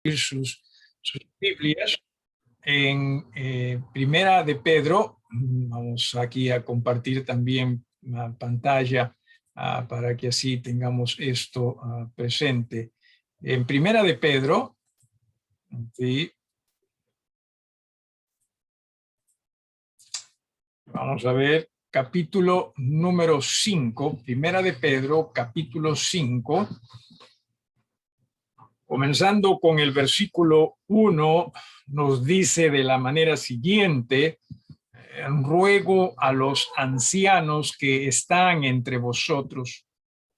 sus Biblias en Primera de Pedro. Vamos aquí a compartir también la pantalla para que así tengamos esto presente. En Primera de Pedro, ¿sí? Vamos a ver capítulo número 5, Primera de Pedro, capítulo 5. Comenzando con el versículo 1, nos dice de la manera siguiente: ruego a los ancianos que están entre vosotros,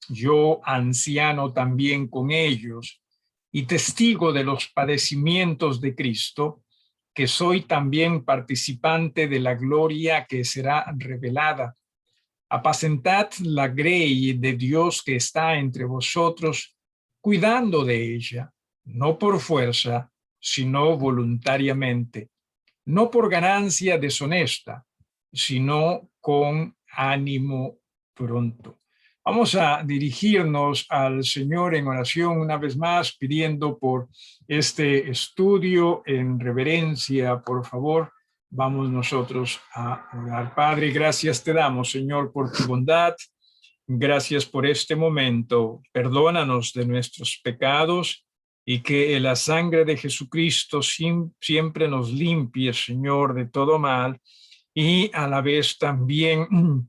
yo anciano también con ellos, y testigo de los padecimientos de Cristo, que soy también participante de la gloria que será revelada. Apacentad la grey de Dios que está entre vosotros, cuidando de ella, no por fuerza, sino voluntariamente, no por ganancia deshonesta, sino con ánimo pronto. Vamos a dirigirnos al Señor en oración una vez más, pidiendo por este estudio en reverencia, por favor. Vamos nosotros a orar. Padre, gracias te damos, Señor, por tu bondad. Gracias por este momento. Perdónanos de nuestros pecados y que la sangre de Jesucristo siempre nos limpie, Señor, de todo mal, y a la vez también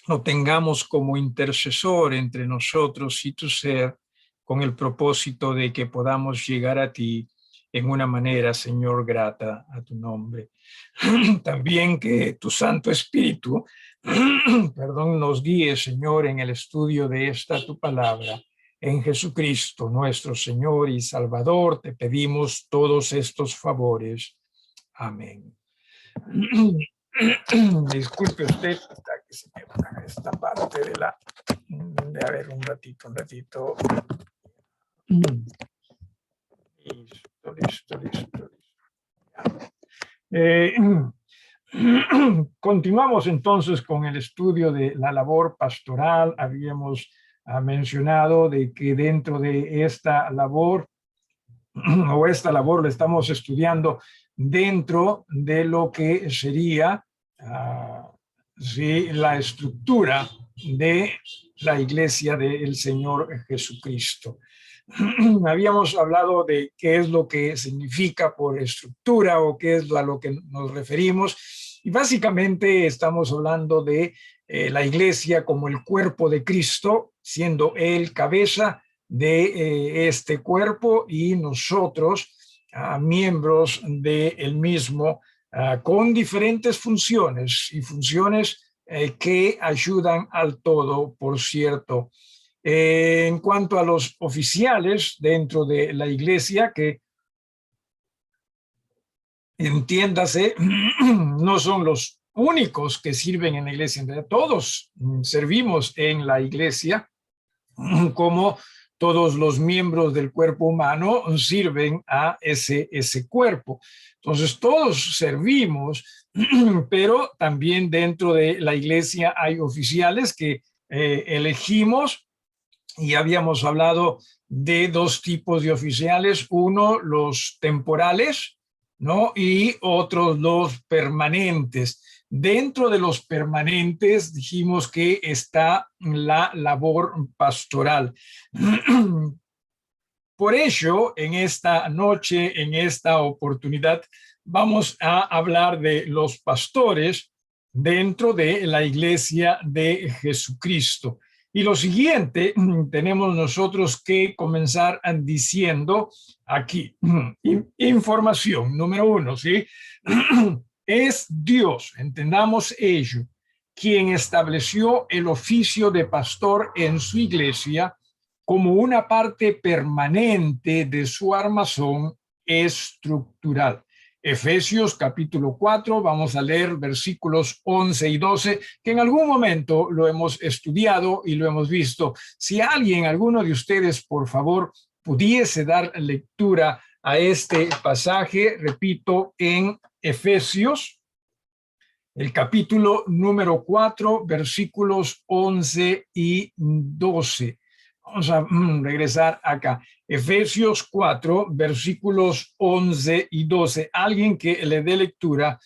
lo tengamos como intercesor entre nosotros y tu ser, con el propósito de que podamos llegar a ti en una manera, Señor, grata a tu nombre. También que tu Santo Espíritu, perdón, nos guíe, Señor, en el estudio de esta tu palabra. En Jesucristo, nuestro Señor y Salvador, te pedimos todos estos favores. Amén. Disculpe usted que se me va esta parte de la... A ver, un ratito. Listo. Continuamos entonces con el estudio de la labor pastoral. Habíamos mencionado de que dentro de esta labor, o esta labor la estamos estudiando dentro de lo que sería sí, la estructura de la iglesia del Señor Jesucristo. Habíamos hablado de qué es lo que significa por estructura o qué es a lo que nos referimos, y básicamente estamos hablando de la iglesia como el cuerpo de Cristo, siendo él cabeza de este cuerpo y nosotros miembros del mismo, con diferentes funciones y funciones que ayudan al todo, por cierto. En cuanto a los oficiales dentro de la iglesia, que entiéndase, no son los únicos que sirven en la iglesia, en realidad todos servimos en la iglesia, como todos los miembros del cuerpo humano sirven a ese cuerpo. Entonces todos servimos, pero también dentro de la iglesia hay oficiales que elegimos. Y habíamos hablado de dos tipos de oficiales: uno, los temporales, ¿no? Y otros, los permanentes. Dentro de los permanentes dijimos que está la labor pastoral. Por ello, en esta noche, en esta oportunidad, vamos a hablar de los pastores dentro de la iglesia de Jesucristo. Y lo siguiente tenemos nosotros que comenzar diciendo aquí, información número 1, ¿sí? Es Dios, entendamos ello, quien estableció el oficio de pastor en su iglesia como una parte permanente de su armazón estructural. Efesios capítulo 4, vamos a leer versículos 11 y 12, que en algún momento lo hemos estudiado y lo hemos visto. Si alguno de ustedes, por favor, pudiese dar lectura a este pasaje, repito, en Efesios, el capítulo número 4, versículos 11 y 12. Vamos a regresar acá. Efesios 4, versículos 11 y 12. Alguien que le dé lectura,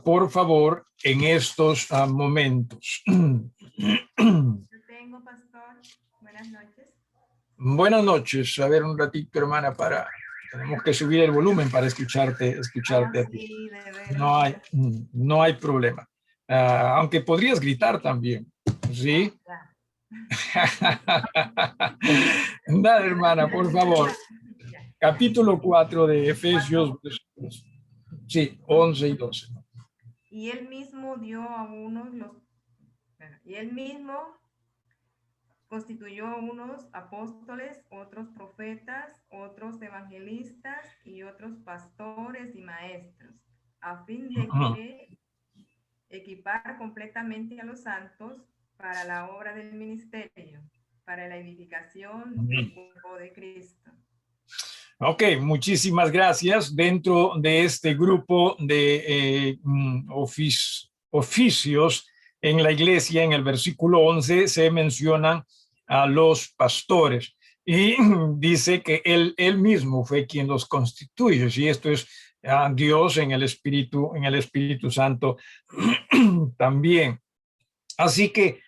por favor, en estos momentos. Yo tengo, pastor. Buenas noches. Buenas noches. A ver, un ratito, hermana, tenemos que subir el volumen para escucharte a ti. Sí, de veras. No hay problema. Aunque podrías gritar también, ¿sí? Dale, hermana, por favor. Capítulo 4 de Efesios, sí, 11 y 12. Y él mismo dio a unos y él mismo constituyó unos apóstoles, otros profetas, otros evangelistas y otros pastores y maestros, a fin de que equipar completamente a los santos para la obra del ministerio, para la edificación del cuerpo de Cristo. Ok, muchísimas gracias. Dentro de este grupo de oficios en la iglesia, en el versículo 11, se mencionan a los pastores y dice que él mismo fue quien los constituye. Y esto es Dios en el Espíritu Santo también. Así que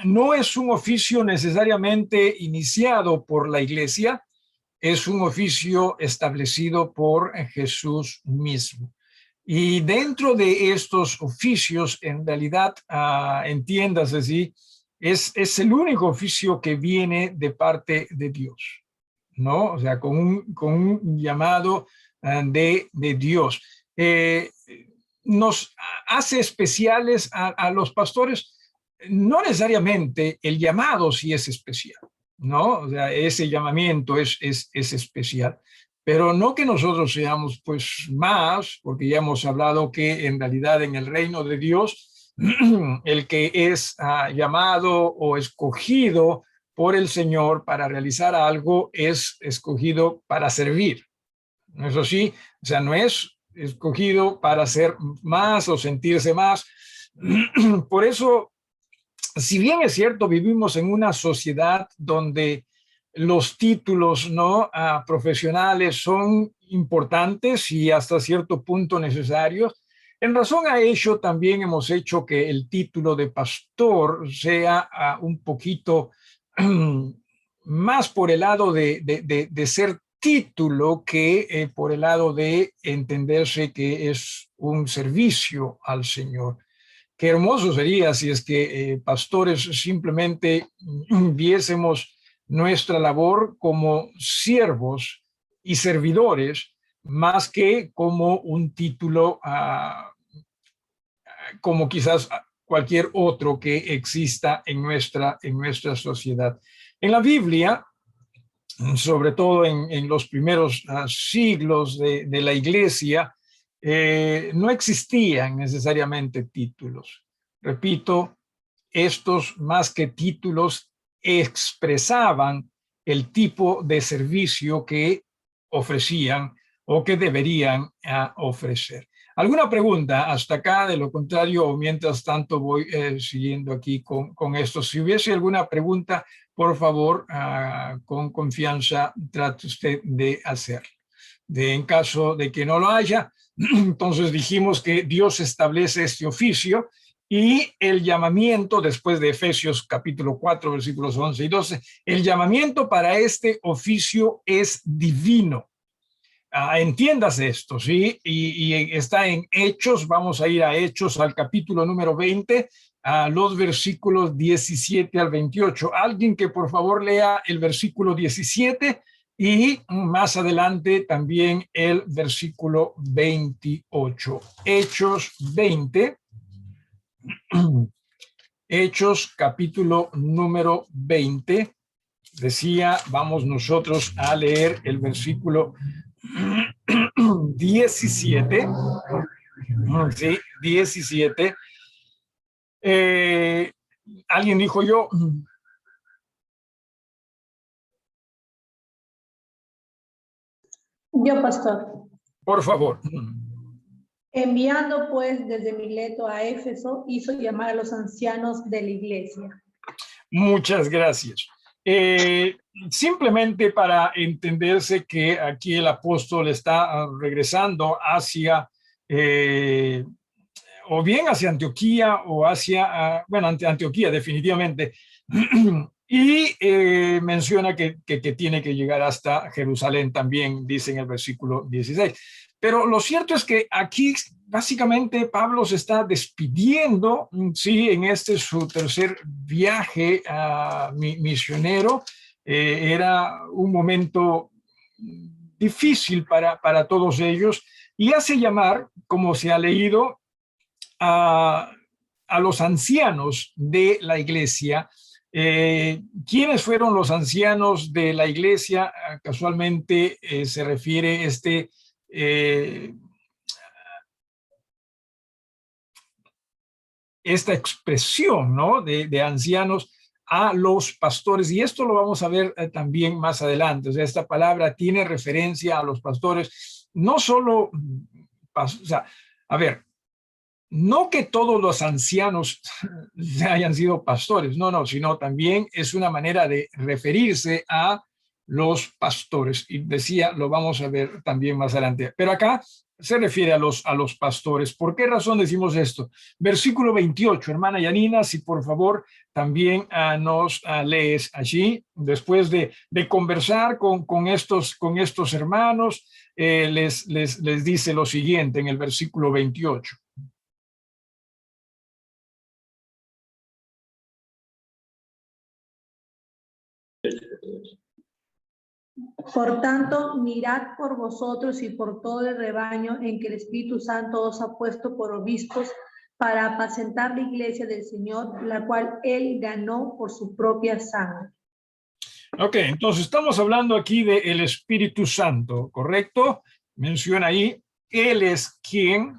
no es un oficio necesariamente iniciado por la iglesia, es un oficio establecido por Jesús mismo. Y dentro de estos oficios, en realidad, entiéndase así, es el único oficio que viene de parte de Dios, ¿no? O sea, con un llamado de Dios. Nos hace especiales a los pastores, no necesariamente el llamado sí es especial, ¿no? O sea, ese llamamiento es especial, pero no que nosotros seamos pues más, porque ya hemos hablado que en realidad en el reino de Dios, el que es llamado o escogido por el Señor para realizar algo es escogido para servir. Eso sí, o sea, no es escogido para ser más o sentirse más. Por eso, si bien es cierto, vivimos en una sociedad donde los títulos no profesionales son importantes y hasta cierto punto necesarios, en razón a ello también hemos hecho que el título de pastor sea un poquito más por el lado de ser título que por el lado de entenderse que es un servicio al Señor. Qué hermoso sería si es que pastores simplemente viésemos nuestra labor como siervos y servidores, más que como un título, como quizás cualquier otro que exista en nuestra sociedad. En la Biblia, sobre todo en los primeros siglos de la iglesia, no existían necesariamente títulos. Repito, estos más que títulos expresaban el tipo de servicio que ofrecían o que deberían ofrecer. ¿Alguna pregunta hasta acá? De lo contrario, o mientras tanto voy siguiendo aquí con esto. Si hubiese alguna pregunta, por favor, con confianza, trate usted de hacerlo. En caso de que no lo haya, entonces dijimos que Dios establece este oficio y el llamamiento, después de Efesios capítulo 4, versículos 11 y 12, el llamamiento para este oficio es divino. Entiendas esto, ¿sí? Y está en Hechos, vamos a ir a Hechos, al capítulo número 20, a los versículos 17 al 28. Alguien que por favor lea el versículo 17 y más adelante también el versículo 28. Hechos 20. Hechos capítulo número 20. Decía, vamos nosotros a leer el versículo 17. Sí, 17. Alguien dijo yo. Yo, pastor. Por favor. Enviando pues desde Mileto a Éfeso, hizo llamar a los ancianos de la iglesia. Muchas gracias. Simplemente para entenderse que aquí el apóstol está regresando hacia, o bien hacia Antioquía o hacia, bueno, Antioquía definitivamente, y menciona que tiene que llegar hasta Jerusalén también, dice en el versículo 16. Pero lo cierto es que aquí básicamente Pablo se está despidiendo, sí, en este su tercer viaje misionero. Era un momento difícil para todos ellos y hace llamar, como se ha leído, a los ancianos de la iglesia. ¿Quiénes fueron los ancianos de la iglesia? Casualmente se refiere esta expresión, ¿no? de ancianos a los pastores, y esto lo vamos a ver también más adelante. O sea, esta palabra tiene referencia a los pastores, no solo, o sea, a ver, no que todos los ancianos hayan sido pastores, no, sino también es una manera de referirse a los pastores. Y decía, lo vamos a ver también más adelante. Pero acá se refiere a los pastores. ¿Por qué razón decimos esto? Versículo 28, hermana Yanina, si por favor también nos lees allí, después de conversar con estos hermanos, les dice lo siguiente en el versículo 28. Por tanto, mirad por vosotros y por todo el rebaño en que el Espíritu Santo os ha puesto por obispos para apacentar la iglesia del Señor, la cual él ganó por su propia sangre. Ok, entonces estamos hablando aquí del Espíritu Santo, ¿correcto? Menciona ahí, él es quien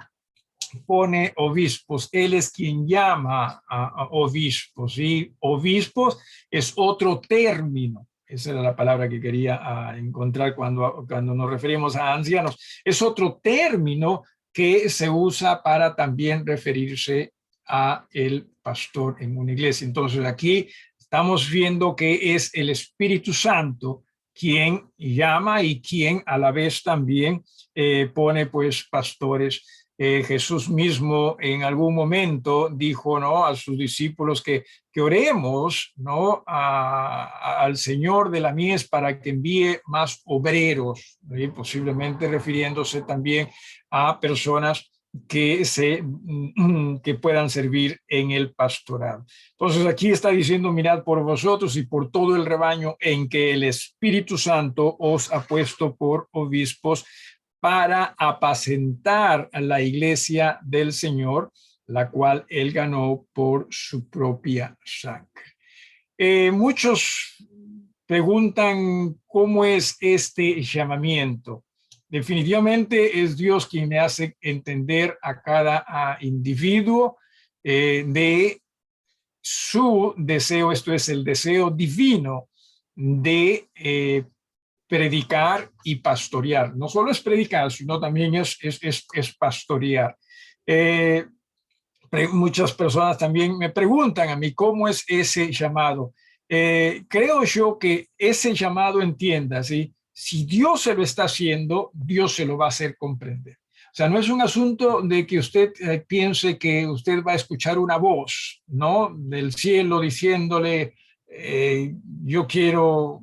pone obispos, él es quien llama a obispos, ¿sí? Obispos es otro término. Esa era la palabra que quería encontrar cuando nos referimos a ancianos. Es otro término que se usa para también referirse a el pastor en una iglesia. Entonces aquí estamos viendo que es el Espíritu Santo quien llama y quien a la vez también pone pues pastores. Jesús mismo en algún momento dijo, ¿no?, a sus discípulos que oremos, ¿no?, al Señor de la mies para que envíe más obreros, ¿sí? Posiblemente refiriéndose también a personas que puedan servir en el pastorado. Entonces aquí está diciendo, mirad por vosotros y por todo el rebaño en que el Espíritu Santo os ha puesto por obispos para apacentar a la iglesia del Señor, la cual él ganó por su propia sangre. Muchos preguntan cómo es este llamamiento. Definitivamente es Dios quien me hace entender a cada individuo de su deseo, esto es el deseo divino de predicar y pastorear. No solo es predicar, sino también es pastorear. Muchas personas también me preguntan a mí cómo es ese llamado. Creo yo que ese llamado, entienda, ¿sí? Si Dios se lo está haciendo, Dios se lo va a hacer comprender. O sea, no es un asunto de que usted piense que usted va a escuchar una voz, ¿no?, del cielo diciéndole, yo quiero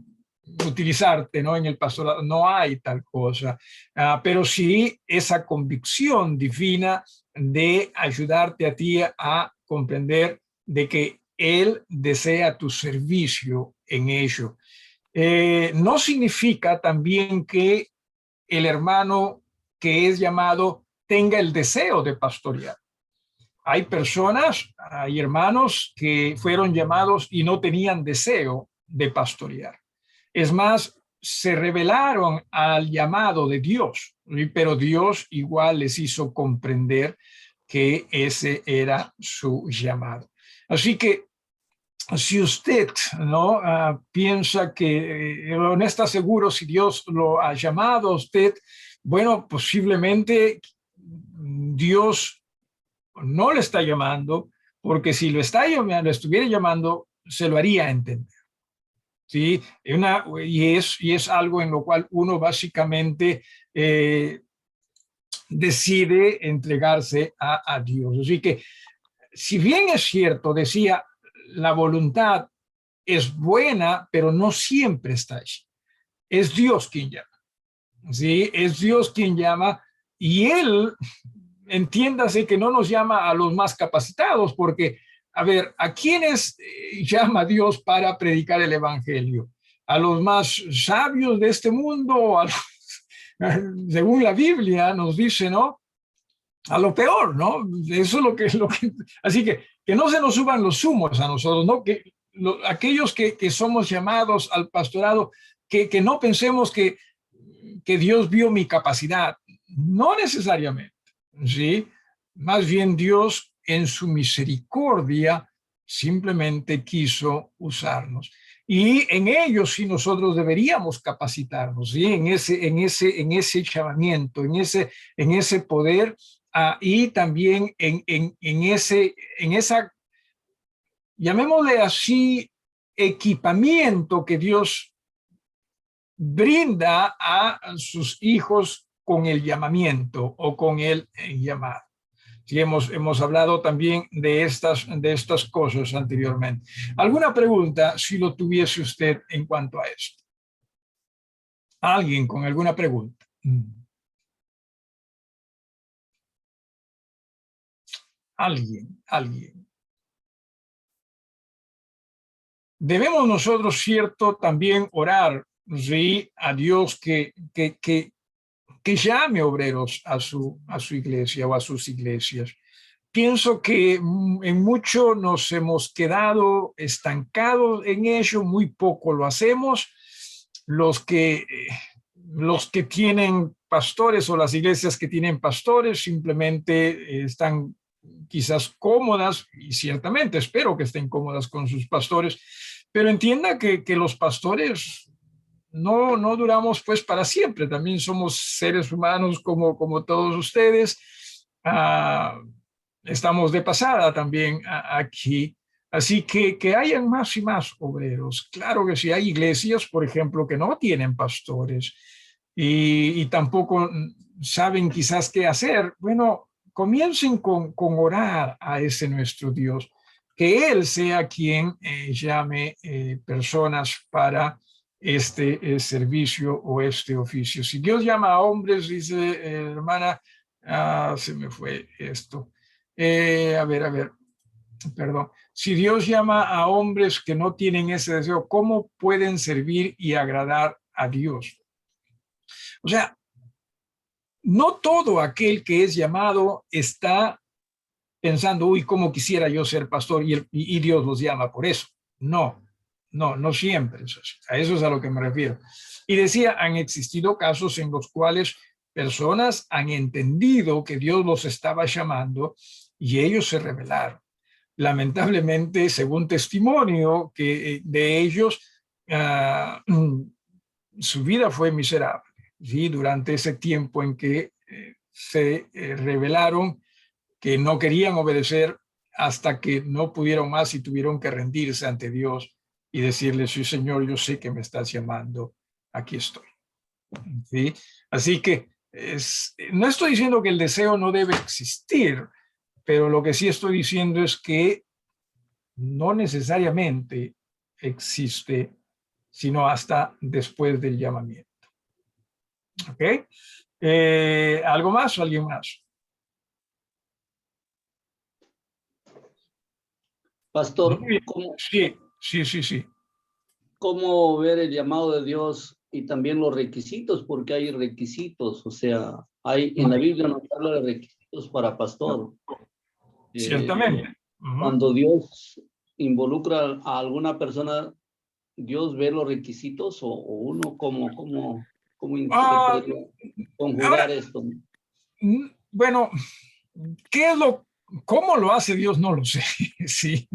utilizarte, ¿no?, en el pastorado. No hay tal cosa, pero sí esa convicción divina de ayudarte a ti a comprender de que Él desea tu servicio en ello. No significa también que el hermano que es llamado tenga el deseo de pastorear. Hay personas, hay hermanos que fueron llamados y no tenían deseo de pastorear. Es más, se rebelaron al llamado de Dios, pero Dios igual les hizo comprender que ese era su llamado. Así que si usted no piensa que no está seguro si Dios lo ha llamado a usted, bueno, posiblemente Dios no le está llamando, porque si lo estuviera llamando, se lo haría entender. ¿sí? Y es algo en lo cual uno básicamente decide entregarse a Dios. Así que, si bien es cierto, decía, la voluntad es buena, pero no siempre está allí. Es Dios quien llama. ¿Sí? Es Dios quien llama, y Él, entiéndase que no nos llama a los más capacitados, porque, a ver, ¿a quiénes llama Dios para predicar el evangelio? ¿A los más sabios de este mundo? Según la Biblia nos dice, ¿no? A lo peor, ¿no? Eso es lo que así que no se nos suban los humos a nosotros, ¿no? Aquellos que somos llamados al pastorado, que no pensemos que Dios vio mi capacidad. No necesariamente, ¿sí? Más bien Dios en su misericordia simplemente quiso usarnos. Y en ello sí nosotros deberíamos capacitarnos, ¿sí? En ese llamamiento, en ese poder, y también en esa, llamémosle así, equipamiento que Dios brinda a sus hijos con el llamamiento o con el llamado. Sí, hemos hablado también de estas cosas anteriormente. ¿Alguna pregunta, si lo tuviese usted, en cuanto a esto? ¿Alguien con alguna pregunta? Alguien. Debemos nosotros, cierto, también orar, ¿sí?, a Dios que llame obreros a su iglesia o a sus iglesias. Pienso que en mucho nos hemos quedado estancados en ello, muy poco lo hacemos. Los que tienen pastores, o las iglesias que tienen pastores, simplemente están quizás cómodas, y ciertamente espero que estén cómodas con sus pastores, pero entienda que los pastores no duramos pues para siempre. También somos seres humanos como todos ustedes. Estamos de pasada también aquí. Así que hayan más y más obreros. Claro que sí, hay iglesias, por ejemplo, que no tienen pastores y tampoco saben quizás qué hacer. Bueno, comiencen con orar a ese nuestro Dios, que Él sea quien llame personas para este servicio o este oficio. Si Dios llama a hombres, dice hermana, se me fue esto. A ver, perdón. Si Dios llama a hombres que no tienen ese deseo, ¿cómo pueden servir y agradar a Dios? O sea, no todo aquel que es llamado está pensando, uy, cómo quisiera yo ser pastor, y Dios los llama por eso. No siempre. A eso es a lo que me refiero. Y decía, han existido casos en los cuales personas han entendido que Dios los estaba llamando y ellos se rebelaron. Lamentablemente, según testimonio de ellos, su vida fue miserable, ¿sí? Durante ese tiempo en que se rebelaron, que no querían obedecer, hasta que no pudieron más y tuvieron que rendirse ante Dios y decirle, sí, Señor, yo sé que me estás llamando, aquí estoy. ¿Sí? Así que no estoy diciendo que el deseo no debe existir, pero lo que sí estoy diciendo es que no necesariamente existe, sino hasta después del llamamiento. ¿Ok? ¿Algo más o alguien más? Pastor, Sí. ¿Cómo ver el llamado de Dios y también los requisitos? Porque hay requisitos, o sea, en la Biblia nos habla de requisitos para pastor. Ciertamente. Cuando Dios involucra a alguna persona, ¿Dios ve los requisitos o uno cómo podría conjugar ahora, esto? Bueno, ¿cómo lo hace Dios? No lo sé. Sí.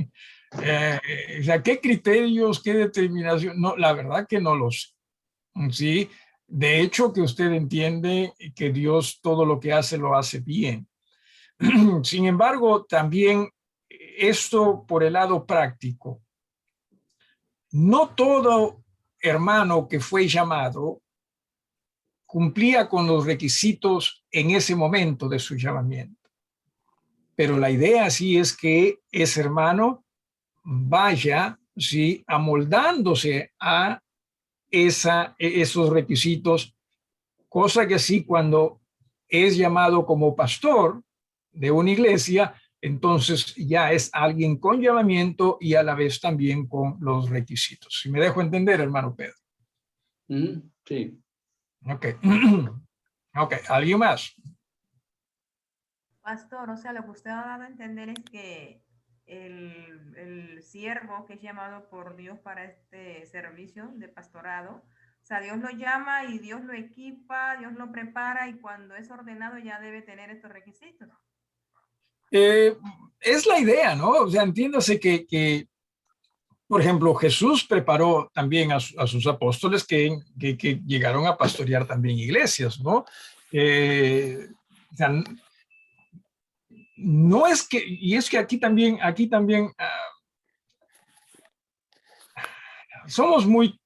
O sea, ¿qué criterios, qué determinación? No, la verdad que no lo sé. Sí. De hecho, que usted entiende que Dios todo lo que hace lo hace bien. Sin embargo, también esto por el lado práctico. No todo hermano que fue llamado cumplía con los requisitos en ese momento de su llamamiento. Pero la idea sí es que ese hermano vaya, sí, amoldándose a esos requisitos, cosa que sí, cuando es llamado como pastor de una iglesia, entonces ya es alguien con llamamiento y a la vez también con los requisitos. Si me dejo entender, hermano Pedro. Sí. Ok. Ok, ¿alguien más? Pastor, o sea, lo que usted ha dado a entender es que el siervo que es llamado por Dios para este servicio de pastorado, o sea, Dios lo llama y Dios lo equipa, Dios lo prepara y cuando es ordenado ya debe tener estos requisitos. Es la idea, ¿no? O sea, entiéndase que por ejemplo, Jesús preparó también a sus apóstoles que llegaron a pastorear también iglesias, ¿no? O sea, no es que, y es que aquí también somos muy,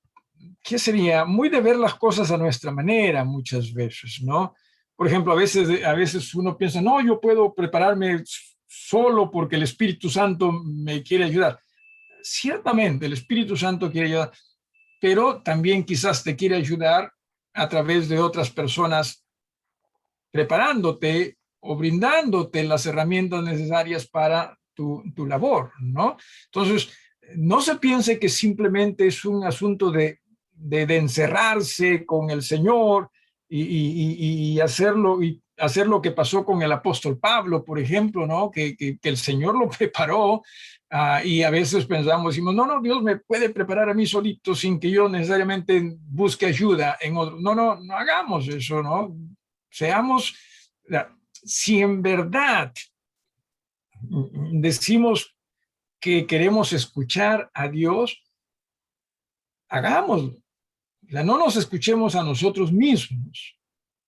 ¿qué sería? Muy de ver las cosas a nuestra manera muchas veces, ¿no? Por ejemplo, a veces uno piensa, no, yo puedo prepararme solo porque el Espíritu Santo me quiere ayudar. Ciertamente, el Espíritu Santo quiere ayudar, pero también quizás te quiere ayudar a través de otras personas preparándote o brindándote las herramientas necesarias para tu labor, ¿no? Entonces, no se piense que simplemente es un asunto de encerrarse con el Señor y hacer lo que pasó con el apóstol Pablo, por ejemplo, ¿no? Que el Señor lo preparó. Y a veces decimos, no, Dios me puede preparar a mí solito sin que yo necesariamente busque ayuda en otro. No hagamos eso, ¿no? Seamos, si en verdad decimos que queremos escuchar a Dios, hagámoslo. No nos escuchemos a nosotros mismos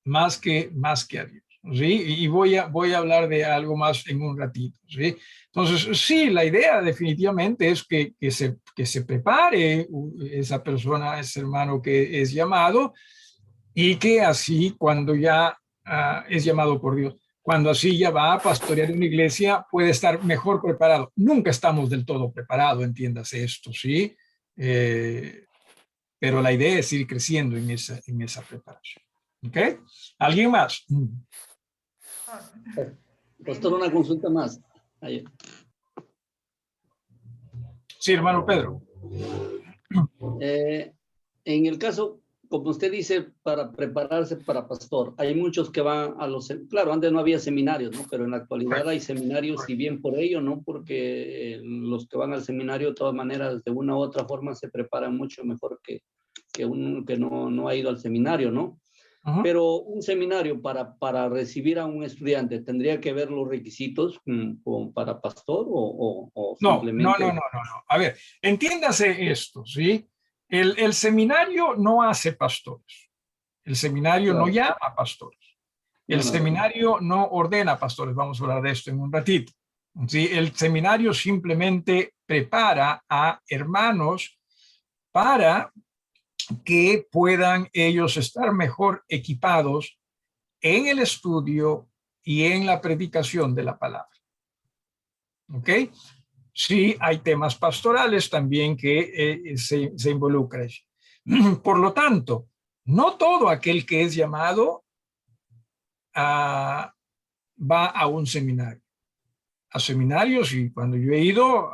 más que a Dios. ¿Sí? Y voy a hablar de algo más en un ratito. ¿Sí? Entonces, sí, la idea definitivamente es que se prepare esa persona, ese hermano que es llamado, y que así cuando ya es llamado por Dios, cuando así ya va a pastorear una iglesia, puede estar mejor preparado. Nunca estamos del todo preparados, entiéndase esto, ¿sí? Pero la idea es ir creciendo en esa preparación. ¿Ok? ¿Alguien más? Pastor, una consulta más. Sí, hermano Pedro. En el caso, como usted dice, para prepararse para pastor, hay muchos que van a claro, antes no había seminarios, ¿no? Pero en la actualidad hay seminarios, si bien por ello, ¿no? Porque los que van al seminario, de todas maneras, de una u otra forma, se preparan mucho mejor que uno que no ha ido al seminario, ¿no? Uh-huh. Pero un seminario para recibir a un estudiante, ¿tendría que ver los requisitos para pastor o simplemente? No. A ver, entiéndase esto, ¿sí? El seminario no hace pastores. El seminario no llama pastores. El seminario no ordena pastores. Vamos a hablar de esto en un ratito. ¿Sí? El seminario simplemente prepara a hermanos para que puedan ellos estar mejor equipados en el estudio y en la predicación de la palabra. ¿Ok? Sí, hay temas pastorales también que se involucran. Por lo tanto, no todo aquel que es llamado va a un seminario. A seminarios, y cuando yo he ido,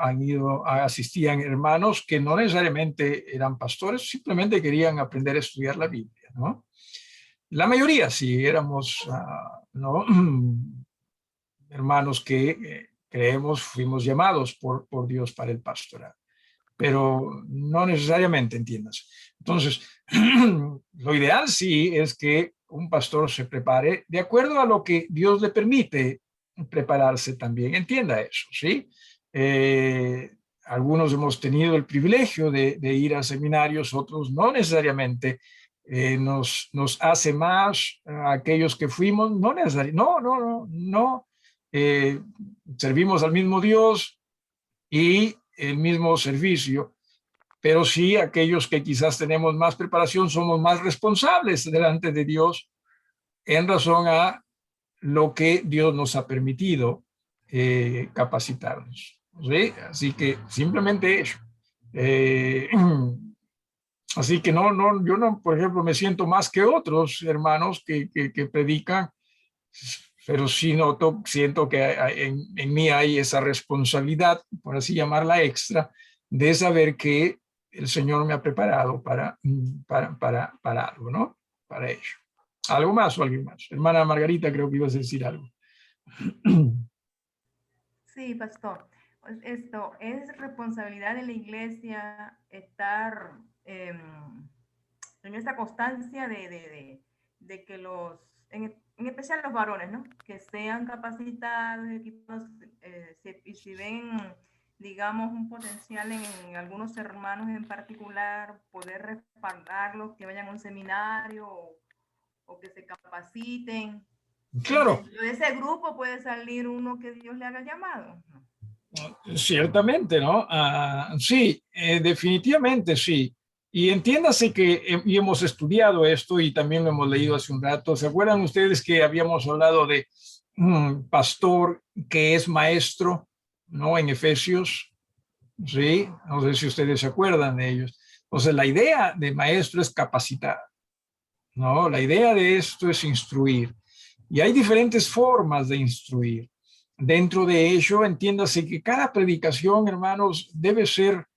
asistían hermanos que no necesariamente eran pastores, simplemente querían aprender a estudiar la Biblia, ¿no? La mayoría sí éramos, ¿no? Hermanos que fuimos llamados por Dios para el pastorado, pero no necesariamente, entiendas. Entonces, lo ideal sí es que un pastor se prepare de acuerdo a lo que Dios le permite prepararse también. Entienda eso, ¿sí? Algunos hemos tenido el privilegio de ir a seminarios, otros no necesariamente. Nos hace más a aquellos que fuimos, no necesariamente, no. Servimos al mismo Dios y el mismo servicio, pero sí aquellos que quizás tenemos más preparación somos más responsables delante de Dios en razón a lo que Dios nos ha permitido capacitarnos. ¿Sí? Así que simplemente eso. Así que yo no, por ejemplo, me siento más que otros hermanos que predican, pero sí siento que en mí hay esa responsabilidad, por así llamarla extra, de saber que el Señor me ha preparado para algo, ¿no? Para ello. ¿Algo más o alguien más? Hermana Margarita, creo que ibas a decir algo. Sí, pastor. Pues esto es responsabilidad de la iglesia estar en esta constancia de que en especial los varones, ¿no? Que sean capacitados, equipados, y si ven, digamos, un potencial en algunos hermanos en particular, poder respaldarlos, que vayan a un seminario o que se capaciten. Claro. Dentro de ese grupo puede salir uno que Dios le haga llamado. Ciertamente, ¿no? Sí, definitivamente sí. Y entiéndase que y hemos estudiado esto y también lo hemos leído hace un rato. ¿Se acuerdan ustedes que habíamos hablado de un pastor que es maestro, ¿no? En Efesios, ¿sí? No sé si ustedes se acuerdan de ellos. Entonces, la idea de maestro es capacitar, ¿no? La idea de esto es instruir. Y hay diferentes formas de instruir. Dentro de ello, entiéndase que cada predicación, hermanos, debe ser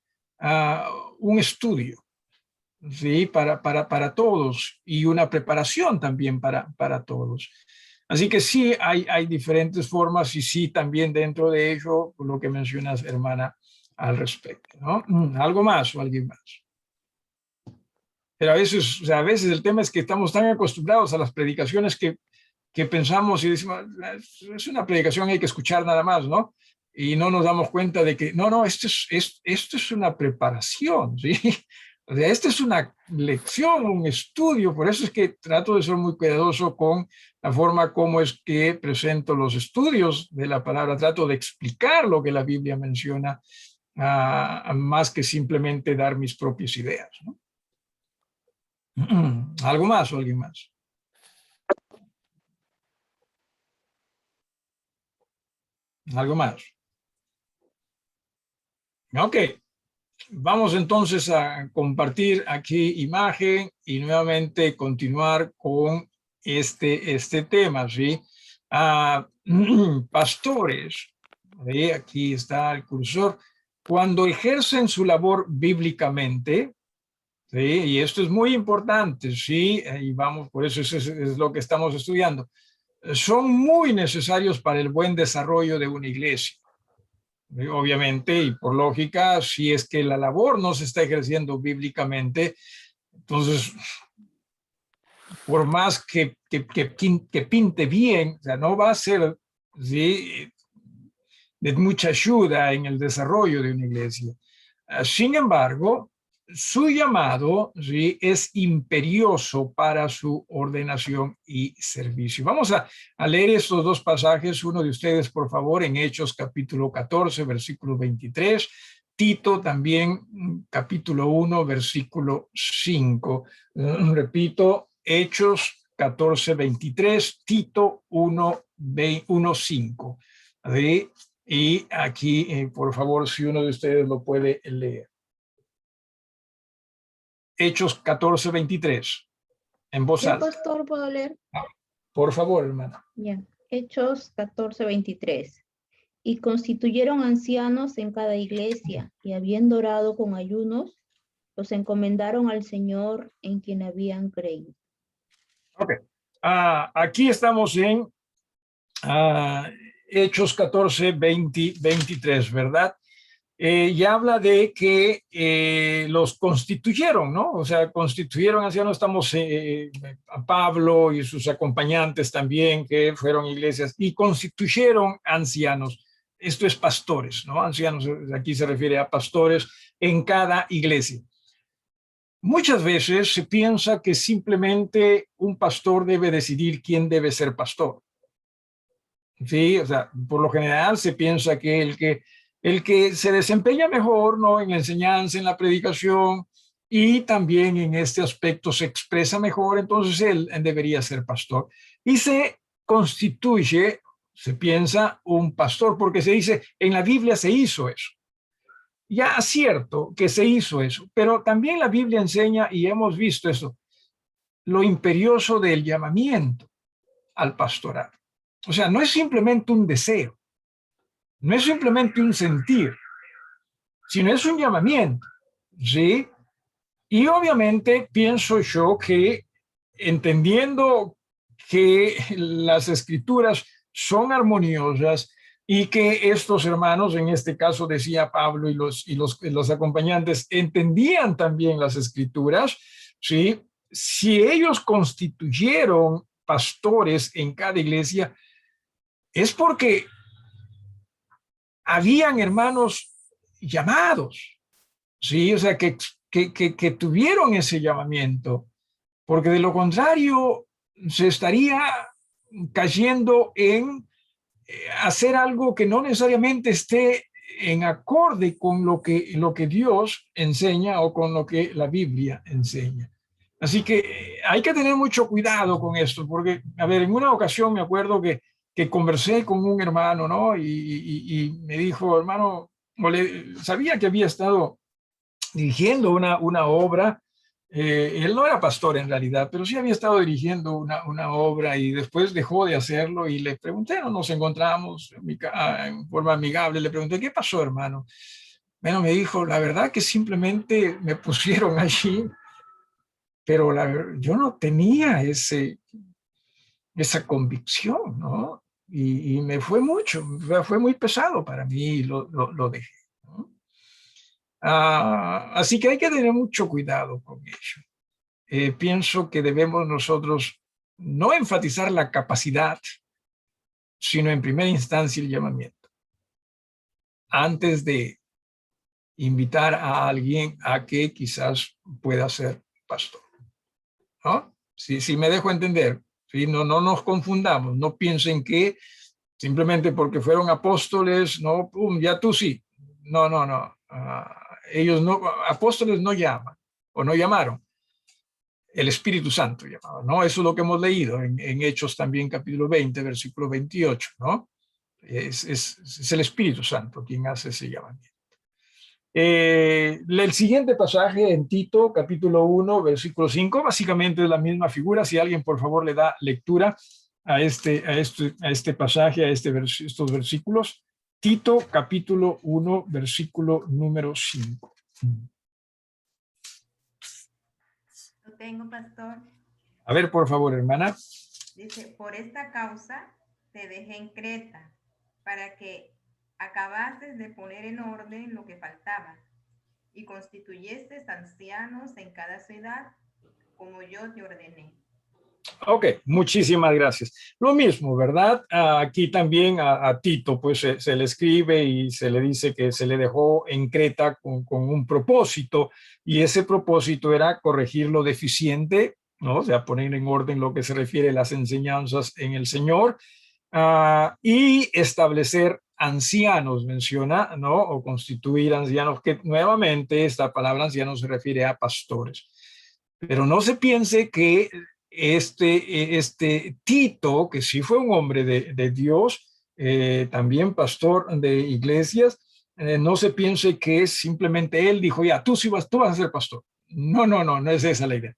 un estudio, ¿sí? Para todos y una preparación también para todos. Así que sí, hay diferentes formas y sí, también dentro de ello, lo que mencionas, hermana, al respecto, ¿no? ¿Algo más o alguien más? Pero o sea, a veces el tema es que estamos tan acostumbrados a las predicaciones que pensamos y decimos, es una predicación, hay que escuchar nada más, ¿no? Y no nos damos cuenta de que, no, esto es una preparación, ¿sí? O sea, esta es una lección, un estudio, por eso es que trato de ser muy cuidadoso con la forma como es que presento los estudios de la palabra, trato de explicar lo que la Biblia menciona, más que simplemente dar mis propias ideas, ¿no? ¿Algo más o alguien más? ¿Algo más? Ok, vamos entonces a compartir aquí imagen y nuevamente continuar con este tema, ¿sí? Pastores, ¿sí? Aquí está el cursor, cuando ejercen su labor bíblicamente, ¿sí? Y esto es muy importante, ¿sí? Y vamos, por eso es lo que estamos estudiando. Son muy necesarios para el buen desarrollo de una iglesia. Obviamente, y por lógica, si es que la labor no se está ejerciendo bíblicamente, entonces, por más que pinte bien, o sea, no va a ser, ¿sí?, de mucha ayuda en el desarrollo de una iglesia. Sin embargo, su llamado, ¿sí?, es imperioso para su ordenación y servicio. Vamos a leer estos dos pasajes, uno de ustedes, por favor, en Hechos capítulo 14, versículo 23, Tito también, capítulo 1, versículo 5. Repito, Hechos 14, 23, Tito 1, 5. ¿Sí? Y aquí, por favor, si uno de ustedes lo puede leer. Hechos 14, 23, en voz alta. Pastor, ¿puedo leer? Por favor, hermana. Ya. Hechos 14, 23. Y constituyeron ancianos en cada iglesia, y habiendo orado con ayunos, los encomendaron al Señor en quien habían creído. Ok. Aquí estamos en Hechos 14, 23, ¿verdad? Y habla de que los constituyeron, ¿no? O sea, constituyeron ancianos, estamos a Pablo y sus acompañantes también, que fueron iglesias, y constituyeron ancianos. Esto es pastores, ¿no? Ancianos, aquí se refiere a pastores en cada iglesia. Muchas veces se piensa que simplemente un pastor debe decidir quién debe ser pastor. Sí, o sea, por lo general se piensa que el que el que se desempeña mejor, ¿no?, en la enseñanza, en la predicación, y también en este aspecto se expresa mejor, entonces él debería ser pastor. Y se constituye, se piensa, un pastor, porque se dice, en la Biblia se hizo eso. Ya es cierto que se hizo eso, pero también la Biblia enseña, y hemos visto eso, lo imperioso del llamamiento al pastorado. O sea, no es simplemente un deseo, no es simplemente un sentir, sino es un llamamiento, ¿sí? Y obviamente pienso yo que, entendiendo que las escrituras son armoniosas y que estos hermanos, en este caso decía Pablo y los acompañantes, entendían también las escrituras, ¿sí? Si ellos constituyeron pastores en cada iglesia, es porque habían hermanos llamados, ¿sí? O sea, que tuvieron ese llamamiento, porque de lo contrario se estaría cayendo en hacer algo que no necesariamente esté en acorde con lo que Dios enseña o con lo que la Biblia enseña. Así que hay que tener mucho cuidado con esto, porque, a ver, en una ocasión me acuerdo que conversé con un hermano, ¿no? Y me dijo, hermano, sabía que había estado dirigiendo una obra. Él no era pastor en realidad, pero sí había estado dirigiendo una obra y después dejó de hacerlo y le pregunté, no nos encontramos en forma amigable, le pregunté, ¿qué pasó, hermano? Bueno, me dijo, la verdad que simplemente me pusieron allí, pero yo no tenía esa convicción, ¿no? Y me fue mucho, fue muy pesado para mí y lo dejé, ¿no? Así que hay que tener mucho cuidado con ello. Pienso que debemos nosotros no enfatizar la capacidad, sino en primera instancia el llamamiento, antes de invitar a alguien a que quizás pueda ser pastor, ¿no? Si me dejo entender, ¿sí? No nos confundamos, no piensen que simplemente porque fueron apóstoles, no, ya tú sí. No. Ellos no, apóstoles no llaman o no llamaron. El Espíritu Santo llamaba, ¿no? Eso es lo que hemos leído en Hechos también, capítulo 20, versículo 28, ¿no? Es el Espíritu Santo quien hace ese llamamiento. El siguiente pasaje en Tito, capítulo 1, versículo 5, básicamente es la misma figura. Si alguien, por favor, le da lectura a este pasaje, estos versículos. Tito, capítulo 1, versículo número 5. Lo tengo, pastor. A ver, por favor, hermana. Dice, por esta causa te dejé en Creta, para que acabases de poner en orden lo que faltaba y constituyeses ancianos en cada ciudad, como yo te ordené. Ok, muchísimas gracias. Lo mismo, ¿verdad? Aquí también a Tito, pues se le escribe y se le dice que se le dejó en Creta con un propósito, y ese propósito era corregir lo deficiente, ¿no? O sea, poner en orden lo que se refiere a las enseñanzas en el Señor, y establecer ancianos, menciona, ¿no? O constituir ancianos, que nuevamente esta palabra ancianos se refiere a pastores. Pero no se piense que este Tito, que sí fue un hombre de Dios, también pastor de iglesias, no se piense que simplemente él dijo, ya, tú vas a ser pastor. No es esa la idea.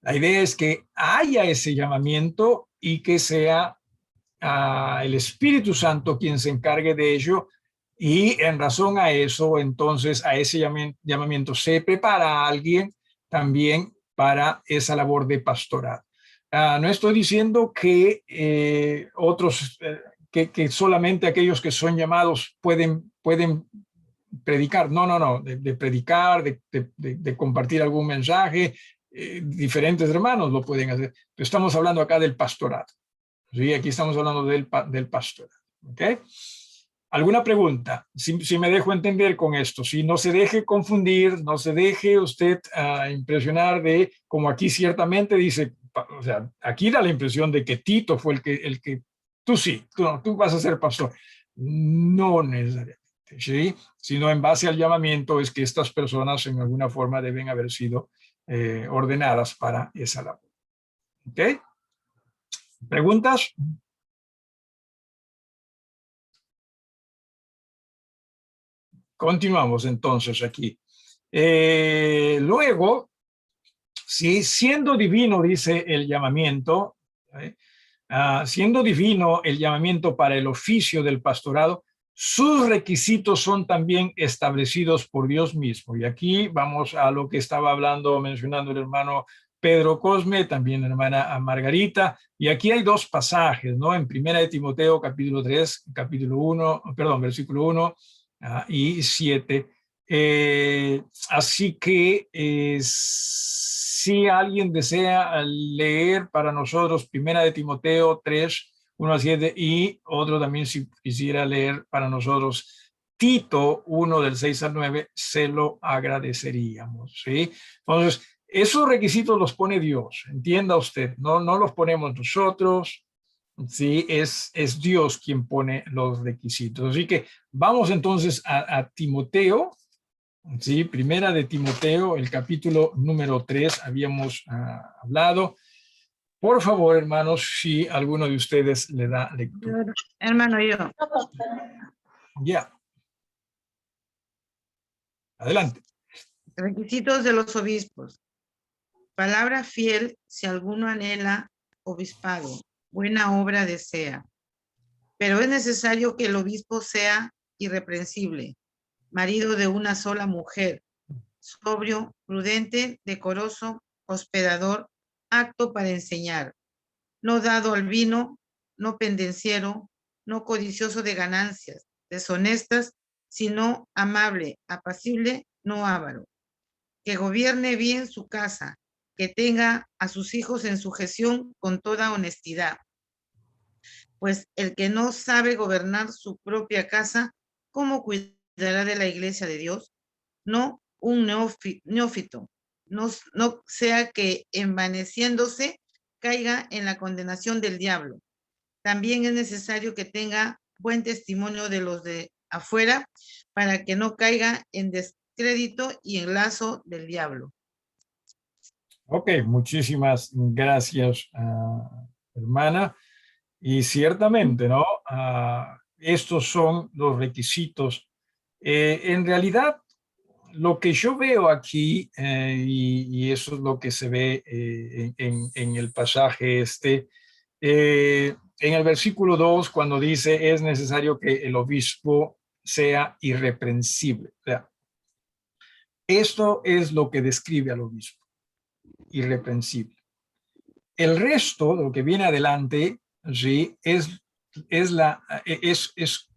La idea es que haya ese llamamiento y que sea el Espíritu Santo quien se encargue de ello, y en razón a eso, entonces a ese llamamiento se prepara a alguien también para esa labor de pastorado. No estoy diciendo que otros, que solamente aquellos que son llamados pueden predicar. No, de predicar, de compartir algún mensaje, diferentes hermanos lo pueden hacer. Pero estamos hablando acá del pastorado. Sí, aquí estamos hablando del pastorado. ¿Ok? ¿Alguna pregunta? Si me dejo entender con esto, si no se deje confundir, no se deje usted impresionar de, como aquí ciertamente dice, o sea, aquí da la impresión de que Tito fue el que tú sí, tú vas a ser pastor. No necesariamente. ¿sí? Sino en base al llamamiento es que estas personas en alguna forma deben haber sido ordenadas para esa labor. ¿Ok? ¿Preguntas? Continuamos entonces aquí. Luego, si siendo divino, dice el llamamiento, siendo divino el llamamiento para el oficio del pastorado, sus requisitos son también establecidos por Dios mismo. Y aquí vamos a lo que estaba hablando, mencionando el hermano Pedro Cosme, también la hermana Margarita. Y aquí hay dos pasajes, ¿no? En Primera de Timoteo, capítulo 3, capítulo 1, perdón, versículo 1 y 7. Así que si alguien desea leer para nosotros Primera de Timoteo 3, 1 a 7 y otro también si quisiera leer para nosotros Tito 1 del 6 al 9, se lo agradeceríamos, ¿sí? Entonces, esos requisitos los pone Dios, entienda usted, no los ponemos nosotros, sí, es Dios quien pone los requisitos. Así que vamos entonces a Timoteo. Sí, Primera de Timoteo, el capítulo número 3, habíamos hablado. Por favor, hermanos, si alguno de ustedes le da lectura. Hermano, yo. Ya. Adelante. Requisitos de los obispos. Palabra fiel si alguno anhela obispado, buena obra desea. Pero es necesario que el obispo sea irreprensible, marido de una sola mujer, sobrio, prudente, decoroso, hospedador, apto para enseñar, no dado al vino, no pendenciero, no codicioso de ganancias, deshonestas, sino amable, apacible, no avaro, que gobierne bien su casa, que tenga a sus hijos en sujeción con toda honestidad. Pues el que no sabe gobernar su propia casa, ¿cómo cuidará de la iglesia de Dios? No un neófito, no sea que envaneciéndose caiga en la condenación del diablo. También es necesario que tenga buen testimonio de los de afuera para que no caiga en descrédito y en lazo del diablo. Ok, muchísimas gracias, hermana. Y ciertamente, ¿no? Estos son los requisitos. En realidad, lo que yo veo aquí, y eso es lo que se ve en el pasaje en el versículo 2, cuando dice es necesario que el obispo sea irreprensible. O sea, esto es lo que describe al obispo, irreprensible. El resto, lo que viene adelante, ¿sí? es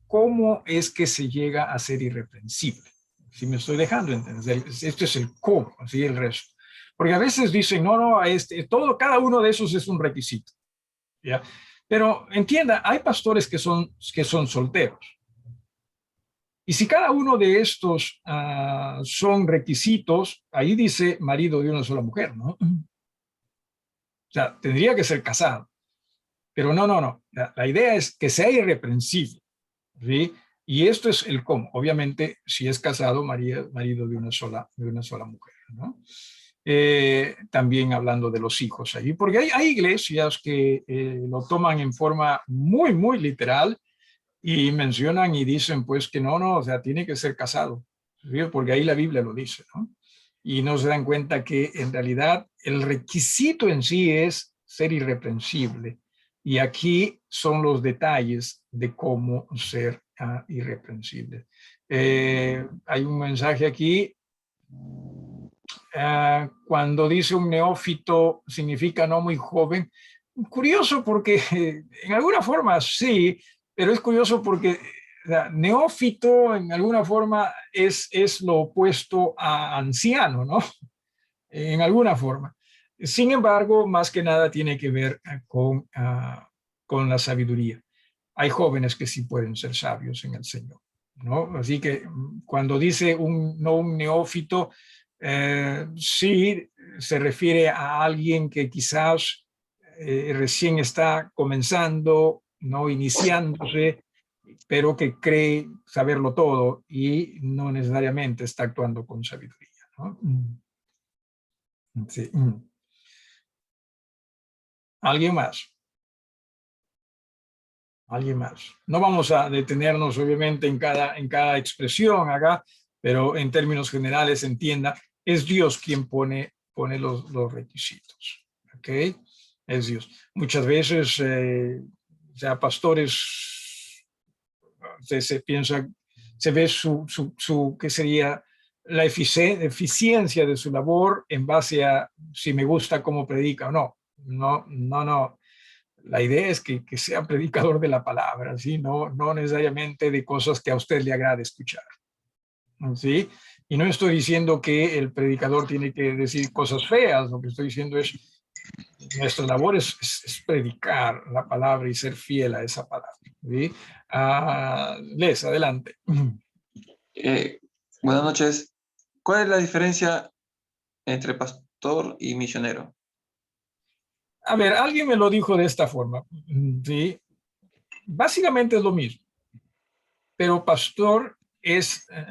cómo es que se llega a ser irreprensible. Si me estoy dejando entender, esto es el cómo, ¿sí? El resto. Porque a veces dicen, no, cada uno de esos es un requisito, ¿ya? Pero entienda, hay pastores que son solteros. Y si cada uno de estos son requisitos, ahí dice marido de una sola mujer, ¿no? O sea, tendría que ser casado. Pero no. La idea es que sea irreprensible, ¿sí? Y esto es el cómo. Obviamente, si es casado, marido de una sola mujer, ¿no? También hablando de los hijos ahí, porque hay iglesias que lo toman en forma muy, muy literal y mencionan y dicen pues que no, o sea, tiene que ser casado, ¿sí? Porque ahí la Biblia lo dice, ¿no? Y no se dan cuenta que en realidad el requisito en sí es ser irreprensible. Y aquí son los detalles de cómo ser irreprensible. Hay un mensaje aquí. Cuando dice un neófito, significa no muy joven. Curioso porque en alguna forma sí, pero es curioso porque neófito en alguna forma es lo opuesto a anciano, ¿no? En alguna forma. Sin embargo, más que nada tiene que ver con la sabiduría. Hay jóvenes que sí pueden ser sabios en el Señor, ¿no? Así que cuando dice no un neófito, sí se refiere a alguien que quizás recién está comenzando, no iniciándose, pero que cree saberlo todo y no necesariamente está actuando con sabiduría, ¿no? Sí. ¿Alguien más? ¿Alguien más? No vamos a detenernos obviamente en cada expresión acá, pero en términos generales entienda, es Dios quien pone los requisitos, ¿ok? Es Dios. Muchas veces, ya pastores, se piensa, se ve ¿qué sería? La eficiencia de su labor en base a si me gusta cómo predica o no. No. La idea es que sea predicador de la palabra, ¿sí? No necesariamente de cosas que a usted le agrade escuchar, ¿sí? Y no estoy diciendo que el predicador tiene que decir cosas feas, lo que estoy diciendo es, nuestra labor es predicar la palabra y ser fiel a esa palabra, ¿sí? Les, adelante. Buenas noches. ¿Cuál es la diferencia entre pastor y misionero? A ver, alguien me lo dijo de esta forma, ¿sí? Básicamente es lo mismo, pero pastor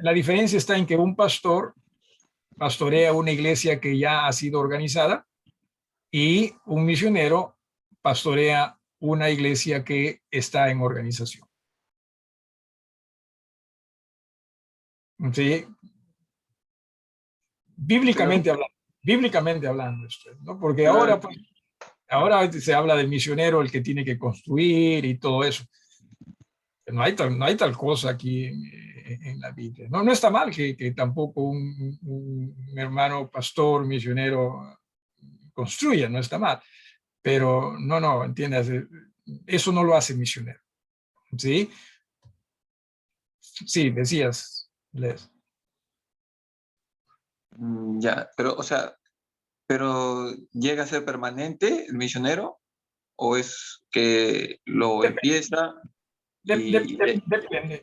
la diferencia está en que un pastor pastorea una iglesia que ya ha sido organizada y un misionero pastorea una iglesia que está en organización. ¿Sí? Bíblicamente hablando, ¿no? Porque ahora, pues, ahora se habla del misionero, el que tiene que construir y todo eso. No hay tal cosa aquí en la Biblia. No está mal que tampoco un hermano pastor, misionero construya, no está mal. Pero no, entiendes, eso no lo hace misionero. ¿Sí? Sí, decías, Les. Ya, pero, o sea, pero ¿llega a ser permanente el misionero? ¿O es que lo empieza y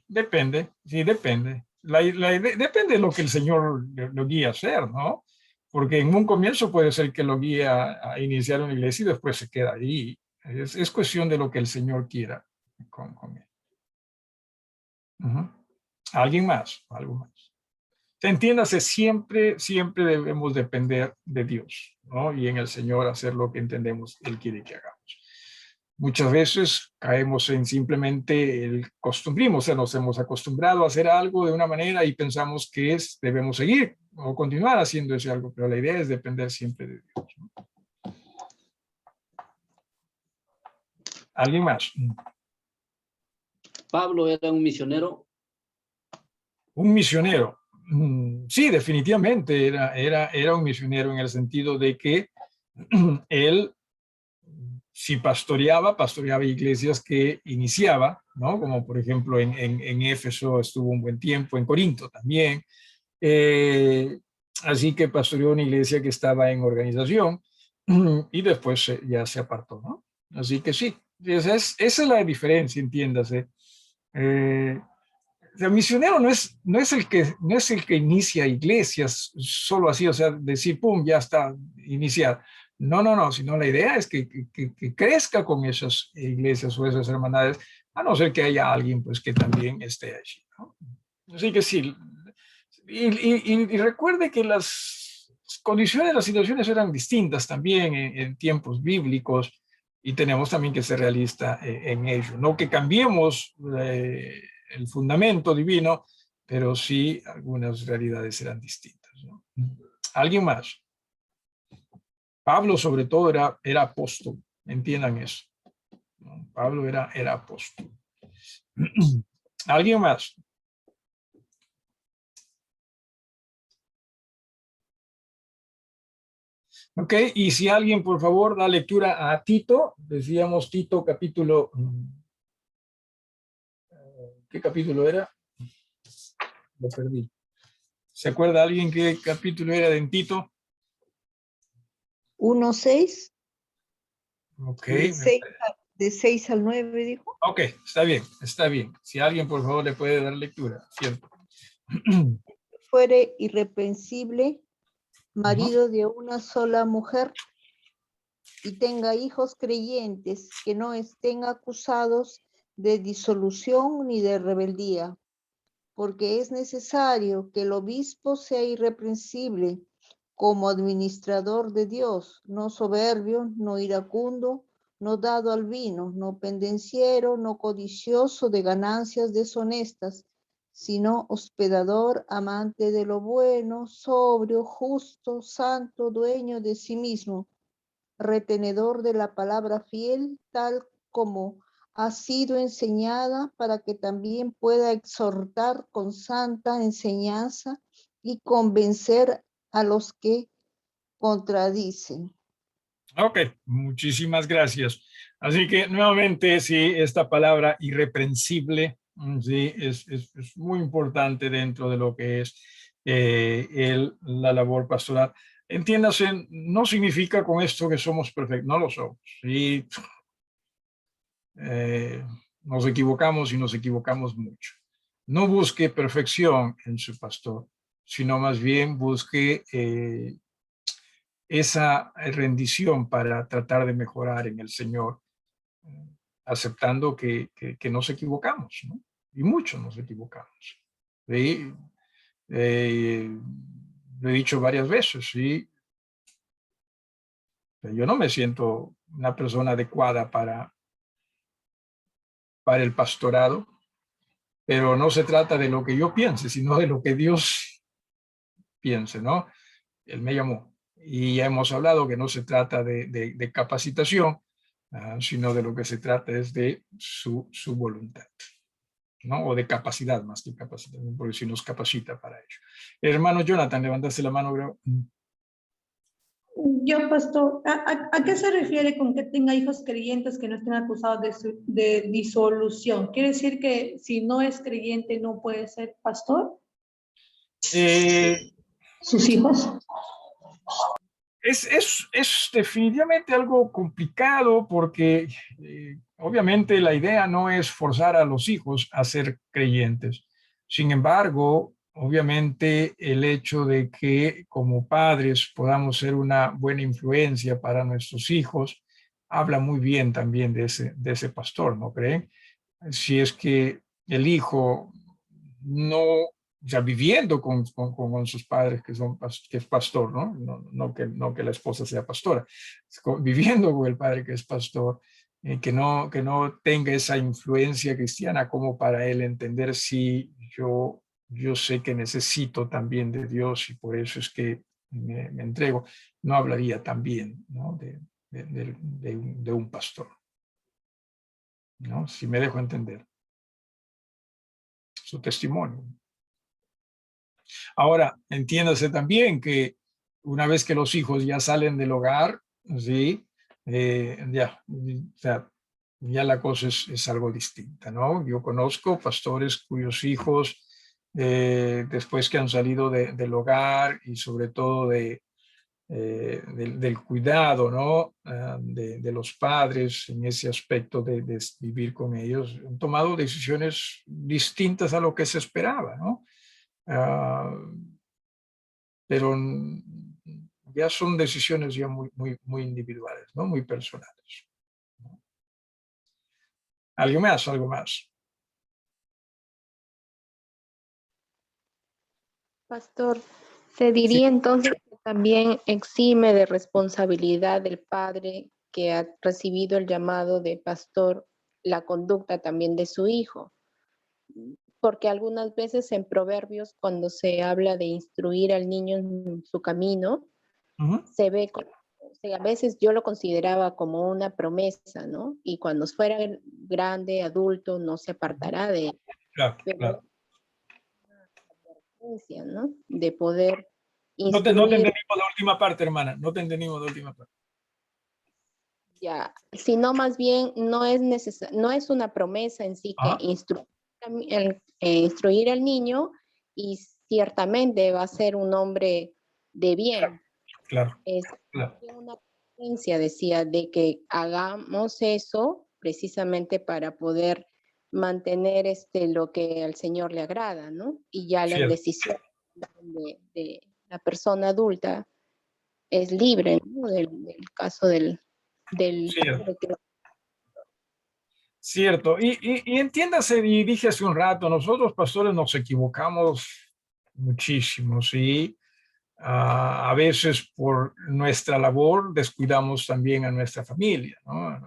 Depende, sí, depende. Depende de lo que el Señor lo guía a hacer, ¿no? Porque en un comienzo puede ser que lo guíe a iniciar una iglesia y después se queda ahí. Es cuestión de lo que el Señor quiera con él. ¿Alguien más? ¿Algo más? Entiéndase, siempre debemos depender de Dios, ¿no? Y en el Señor hacer lo que entendemos Él quiere que hagamos. Muchas veces caemos en simplemente el costumbrismo, o sea, nos hemos acostumbrado a hacer algo de una manera y pensamos que debemos seguir o continuar haciendo ese algo, pero la idea es depender siempre de Dios, ¿no? ¿Alguien más? Pablo era un misionero. Un misionero. Sí, definitivamente era un misionero en el sentido de que él, si pastoreaba iglesias que iniciaba, ¿no? Como por ejemplo en Éfeso estuvo un buen tiempo, en Corinto también. Así que pastoreó una iglesia que estaba en organización y después ya se apartó, ¿no? Así que sí, esa es la diferencia, entiéndase. El misionero no es el que inicia iglesias solo así, o sea, decir, pum, ya está iniciada. No, sino la idea es que crezca con esas iglesias o esas hermandades, a no ser que haya alguien pues que también esté allí, ¿no? Así que sí, y recuerde que las condiciones, las situaciones eran distintas también en tiempos bíblicos y tenemos también que ser realistas en ello. No que cambiemos el fundamento divino, pero sí algunas realidades eran distintas, ¿no? ¿Alguien más? Pablo sobre todo era apóstol, entiendan eso, ¿no? Pablo era apóstol. ¿Alguien más? Ok, y si alguien por favor da lectura a Tito, decíamos Tito capítulo, ¿qué capítulo era? Lo perdí. ¿Se acuerda alguien qué capítulo era de Tito? 1:6. Ok. De 6 al 9, dijo. Ok, está bien. Si alguien por favor le puede dar lectura, ¿cierto? Fuere irreprensible, marido de una sola mujer, y tenga hijos creyentes que no estén acusados de disolución ni de rebeldía, porque es necesario que el obispo sea irreprensible como administrador de Dios, no soberbio, no iracundo, no dado al vino, no pendenciero, no codicioso de ganancias deshonestas, sino hospedador, amante de lo bueno, sobrio, justo, santo, dueño de sí mismo, retenedor de la palabra fiel, tal como ha sido enseñada, para que también pueda exhortar con santa enseñanza y convencer a los que contradicen. Ok, muchísimas gracias. Así que nuevamente, sí, esta palabra irreprensible, sí, es muy importante dentro de lo que es la labor pastoral. Entiéndase, no significa con esto que somos perfectos, no lo somos. Sí, nos equivocamos y nos equivocamos mucho. No busque perfección en su pastor, sino más bien busque esa rendición para tratar de mejorar en el Señor, aceptando que nos equivocamos, ¿no? Y muchos nos equivocamos. ¿Sí? Lo he dicho varias veces, ¿sí? Yo no me siento una persona adecuada para el pastorado, pero no se trata de lo que yo piense, sino de lo que Dios piense, ¿no? Él me llamó y ya hemos hablado que no se trata de capacitación, sino de lo que se trata es de su voluntad, ¿no? O de capacidad más que capacitación, porque si nos capacita para ello. Hermano Jonathan, levantaste la mano, creo. Yo, pastor, ¿a qué se refiere con que tenga hijos creyentes que no estén acusados de disolución? ¿Quiere decir que si no es creyente no puede ser pastor? ¿Sus hijos? Es definitivamente algo complicado porque obviamente la idea no es forzar a los hijos a ser creyentes. Sin embargo, obviamente el hecho de que como padres podamos ser una buena influencia para nuestros hijos habla muy bien también de ese pastor, ¿no creen? Si es que el hijo no, o sea, viviendo con sus padres que es pastor, ¿no? No que la esposa sea pastora, viviendo con el padre que es pastor, que no tenga esa influencia cristiana como para él entender si yo sé que necesito también de Dios y por eso es que me entrego, no hablaría también, ¿no? de un pastor, ¿no? Si me dejo entender su testimonio. Ahora, entiéndase también que una vez que los hijos ya salen del hogar, ¿sí? O sea, ya la cosa es algo distinta, ¿no? Yo conozco pastores cuyos hijos, después que han salido del hogar y sobre todo del cuidado, ¿no? De los padres en ese aspecto de vivir con ellos, han tomado decisiones distintas a lo que se esperaba, ¿no? Pero ya son decisiones ya muy individuales, ¿no? Muy personales. ¿Algo más? ¿Algo más? Pastor, se diría entonces que también exime de responsabilidad del padre que ha recibido el llamado de pastor la conducta también de su hijo, porque algunas veces en Proverbios cuando se habla de instruir al niño en su camino, se ve como, o sea, a veces yo lo consideraba como una promesa, ¿no? Y cuando fuera grande, adulto, no se apartará de él. Claro, Pero claro. ¿no? De poder No te instruir. entendimos la última parte, hermana. No te entendimos la última parte. Ya, sino más bien no es una promesa en sí que instruir al niño y ciertamente va a ser un hombre de bien. Claro. Es Claro. una creencia, decía, de que hagamos eso precisamente para poder mantener lo que al Señor le agrada, ¿no? Y ya las decisiones de la persona adulta es libre, ¿no? Del caso del Cierto. Cierto, y entiéndase, y dije hace un rato, nosotros pastores nos equivocamos muchísimo, ¿sí? A veces por nuestra labor descuidamos también a nuestra familia, ¿no?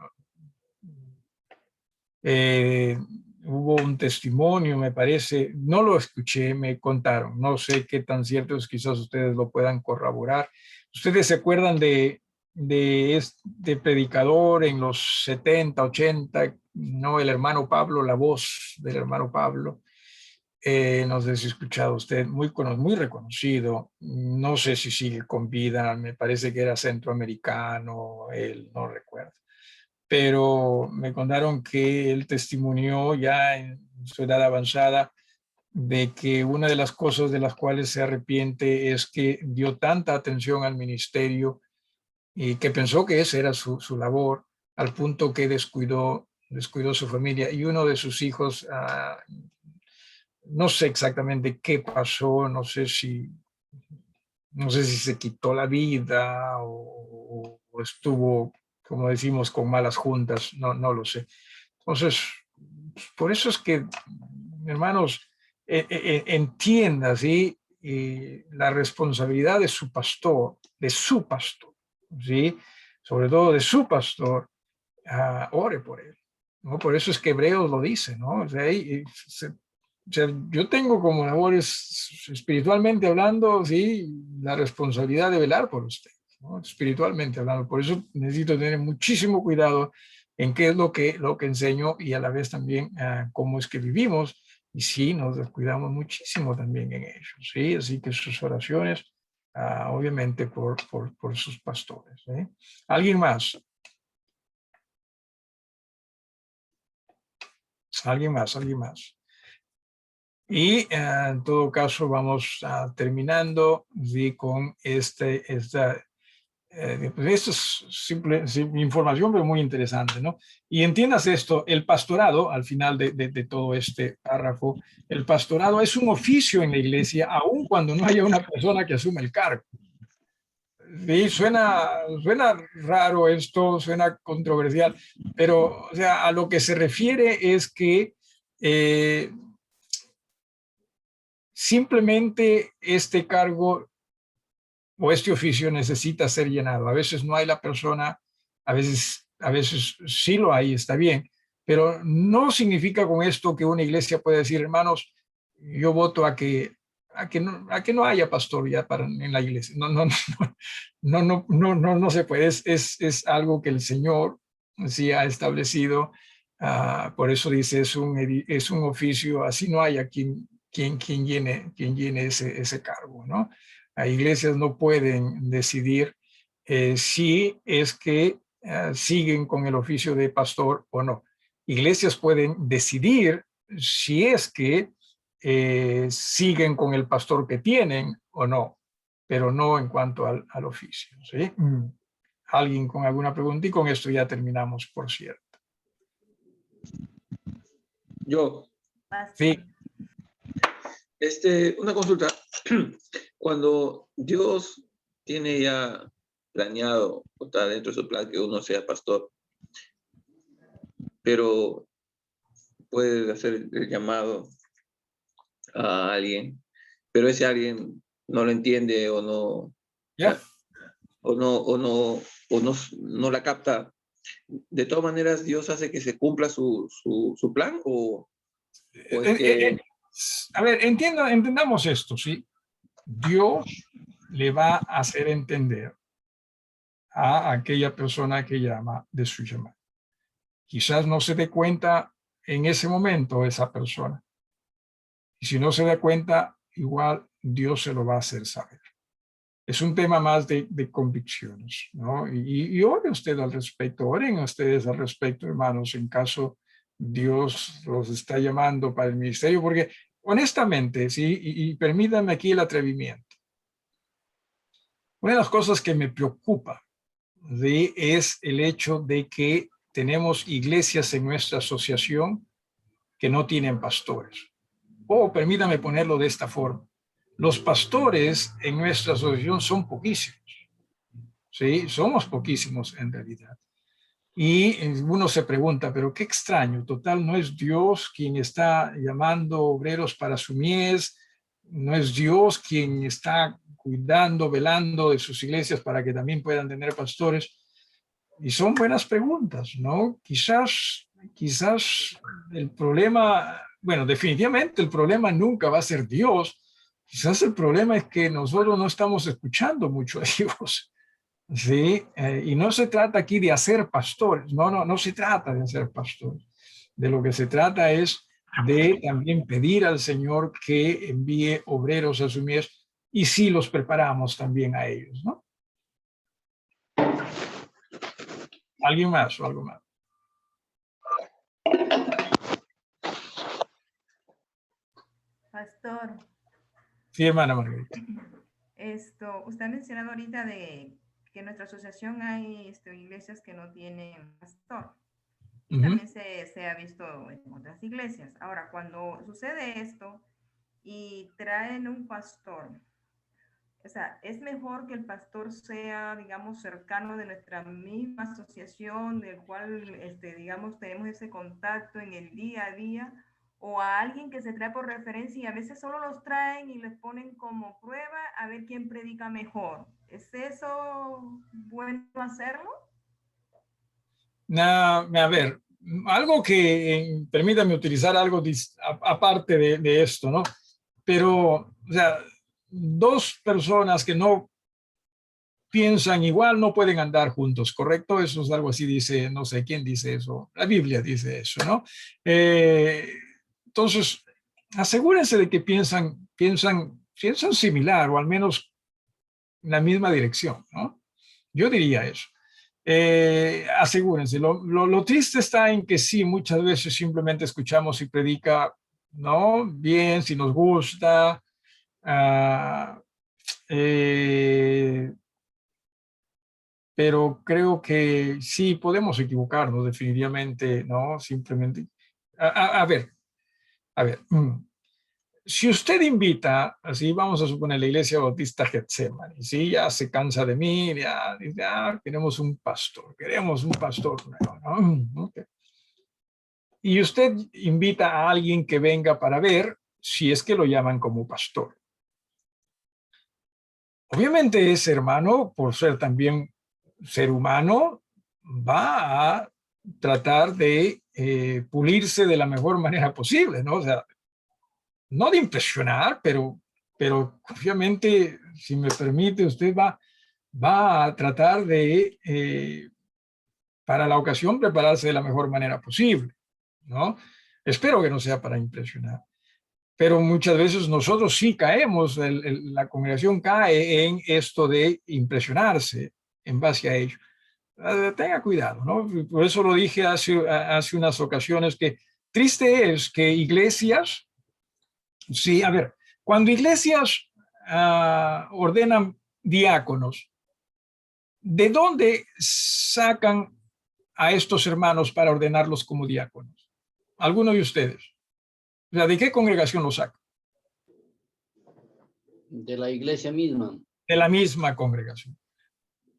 Hubo un testimonio, me parece, no lo escuché, me contaron, no sé qué tan cierto es, quizás ustedes lo puedan corroborar. ¿Ustedes se acuerdan de este predicador en los 70, 80, no, el hermano Pablo, la voz del hermano Pablo? No sé si ha escuchado usted, muy reconocido, no sé si sigue con vida, me parece que era centroamericano, él no recuerdo, pero me contaron que él testimonió ya en su edad avanzada de que una de las cosas de las cuales se arrepiente es que dio tanta atención al ministerio y que pensó que esa era su labor, al punto que descuidó su familia, y uno de sus hijos, no sé exactamente qué pasó, no sé si se quitó la vida o estuvo, como decimos, con malas juntas, no lo sé. Entonces, por eso es que, hermanos, entienda, ¿sí? La responsabilidad de su pastor, ¿sí? Sobre todo de su pastor, ore por él, ¿no? Por eso es que Hebreos lo dice, ¿no? O sea, o sea, yo tengo como labores, espiritualmente hablando, sí, la responsabilidad de velar por usted, ¿no? Espiritualmente hablando. Por eso necesito tener muchísimo cuidado en qué es lo que enseño, y a la vez también cómo es que vivimos, y sí, nos descuidamos muchísimo también en ello, ¿sí? Así que sus oraciones, obviamente, por sus pastores, ¿sí? ¿Alguien más? ¿Alguien más? ¿Alguien más? Y en todo caso vamos terminando, ¿sí? Con esta pues esto es simple información, pero muy interesante, ¿no? Y entiendas esto, el pastorado, al final de todo este párrafo, el pastorado es un oficio en la iglesia, aun cuando no haya una persona que asuma el cargo. Sí, suena raro esto, suena controversial, pero o sea, a lo que se refiere es que simplemente este cargo o este oficio necesita ser llenado. A veces no hay la persona, a veces sí lo hay, está bien, pero no significa con esto que una iglesia pueda decir, hermanos, yo voto a que no haya pastor ya en la iglesia. No se puede. Es algo que el Señor sí ha establecido. Por eso dice, es un oficio, así no haya quien llene ese cargo, ¿no? Iglesias no pueden decidir si es que siguen con el oficio de pastor o no. Iglesias pueden decidir si es que siguen con el pastor que tienen o no, pero no en cuanto al oficio, ¿sí? ¿Alguien con alguna pregunta? Y con esto ya terminamos, por cierto. Yo. Sí. Una consulta. Cuando Dios tiene ya planeado o está dentro de su plan que uno sea pastor, pero puede hacer el llamado a alguien, pero ese alguien no lo entiende o no, Yeah. no la capta. De todas maneras, Dios hace que se cumpla su plan o es que... A ver, entendamos esto, ¿sí? Dios le va a hacer entender a aquella persona que llama de su llamada. Quizás no se dé cuenta en ese momento esa persona. Y si no se da cuenta, igual Dios se lo va a hacer saber. Es un tema más de convicciones, ¿no? Y ore usted al respecto, oren ustedes al respecto, hermanos, en caso Dios los está llamando para el ministerio, porque honestamente, sí, y permítanme aquí el atrevimiento. Una de las cosas que me preocupa, ¿sí?, es el hecho de que tenemos iglesias en nuestra asociación que no tienen pastores. O permítame ponerlo de esta forma. Los pastores en nuestra asociación son poquísimos. Sí, somos poquísimos en realidad. Y uno se pregunta, pero qué extraño, total, no es Dios quien está llamando obreros para su mies, no es Dios quien está cuidando, velando de sus iglesias para que también puedan tener pastores. Y son buenas preguntas, ¿no? Quizás el problema, bueno, definitivamente el problema nunca va a ser Dios. Quizás el problema es que nosotros no estamos escuchando mucho a Dios. Sí, y no se trata aquí de hacer pastores, no se trata de hacer pastores. De lo que se trata es de también pedir al Señor que envíe obreros a su mies y sí los preparamos también a ellos, ¿no? ¿Alguien más o algo más? Pastor, Sí, hermana Margarita. usted ha mencionado ahorita de que en nuestra asociación hay iglesias que no tienen pastor. Y también se ha visto en otras iglesias. Ahora, cuando sucede esto y traen un pastor, o sea, es mejor que el pastor sea, digamos, cercano de nuestra misma asociación, del cual, digamos, tenemos ese contacto en el día a día, o a alguien que se trae por referencia y a veces solo los traen y les ponen como prueba a ver quién predica mejor. ¿Es eso bueno hacerlo? A ver, algo que, permítame utilizar algo aparte de esto, ¿no? Pero, o sea, dos personas que no piensan igual no pueden andar juntos, ¿correcto? Eso es algo así, dice, no sé quién dice eso, la Biblia dice eso, ¿no? Entonces, asegúrense de que piensan similar o al menos en la misma dirección, ¿no? Yo diría eso. Asegúrense. Lo triste está en que sí, muchas veces simplemente escuchamos y predica, ¿no? Bien, si nos gusta. ah, eh, pero creo que sí podemos equivocarnos definitivamente, ¿no? Simplemente. A ver, a ver. Si usted invita, así vamos a suponer la iglesia bautista Getsemaní, si ya se cansa de mí, ya queremos un pastor nuevo, ¿no? Okay. Y usted invita a alguien que venga para ver si es que lo llaman como pastor. Obviamente ese hermano, por ser también ser humano, va a tratar de pulirse de la mejor manera posible, ¿no? O sea, no de impresionar, pero obviamente, si me permite, usted va a tratar de, para la ocasión, prepararse de la mejor manera posible, ¿no? Espero que no sea para impresionar. Pero muchas veces nosotros sí caemos, la congregación cae en esto de impresionarse en base a ello. Tenga cuidado, ¿no? Por eso lo dije hace unas ocasiones que triste es que iglesias, sí, a ver, cuando iglesias ordenan diáconos, ¿de dónde sacan a estos hermanos para ordenarlos como diáconos? ¿Alguno de ustedes? O sea, ¿de qué congregación los sacan? De la iglesia misma. De la misma congregación.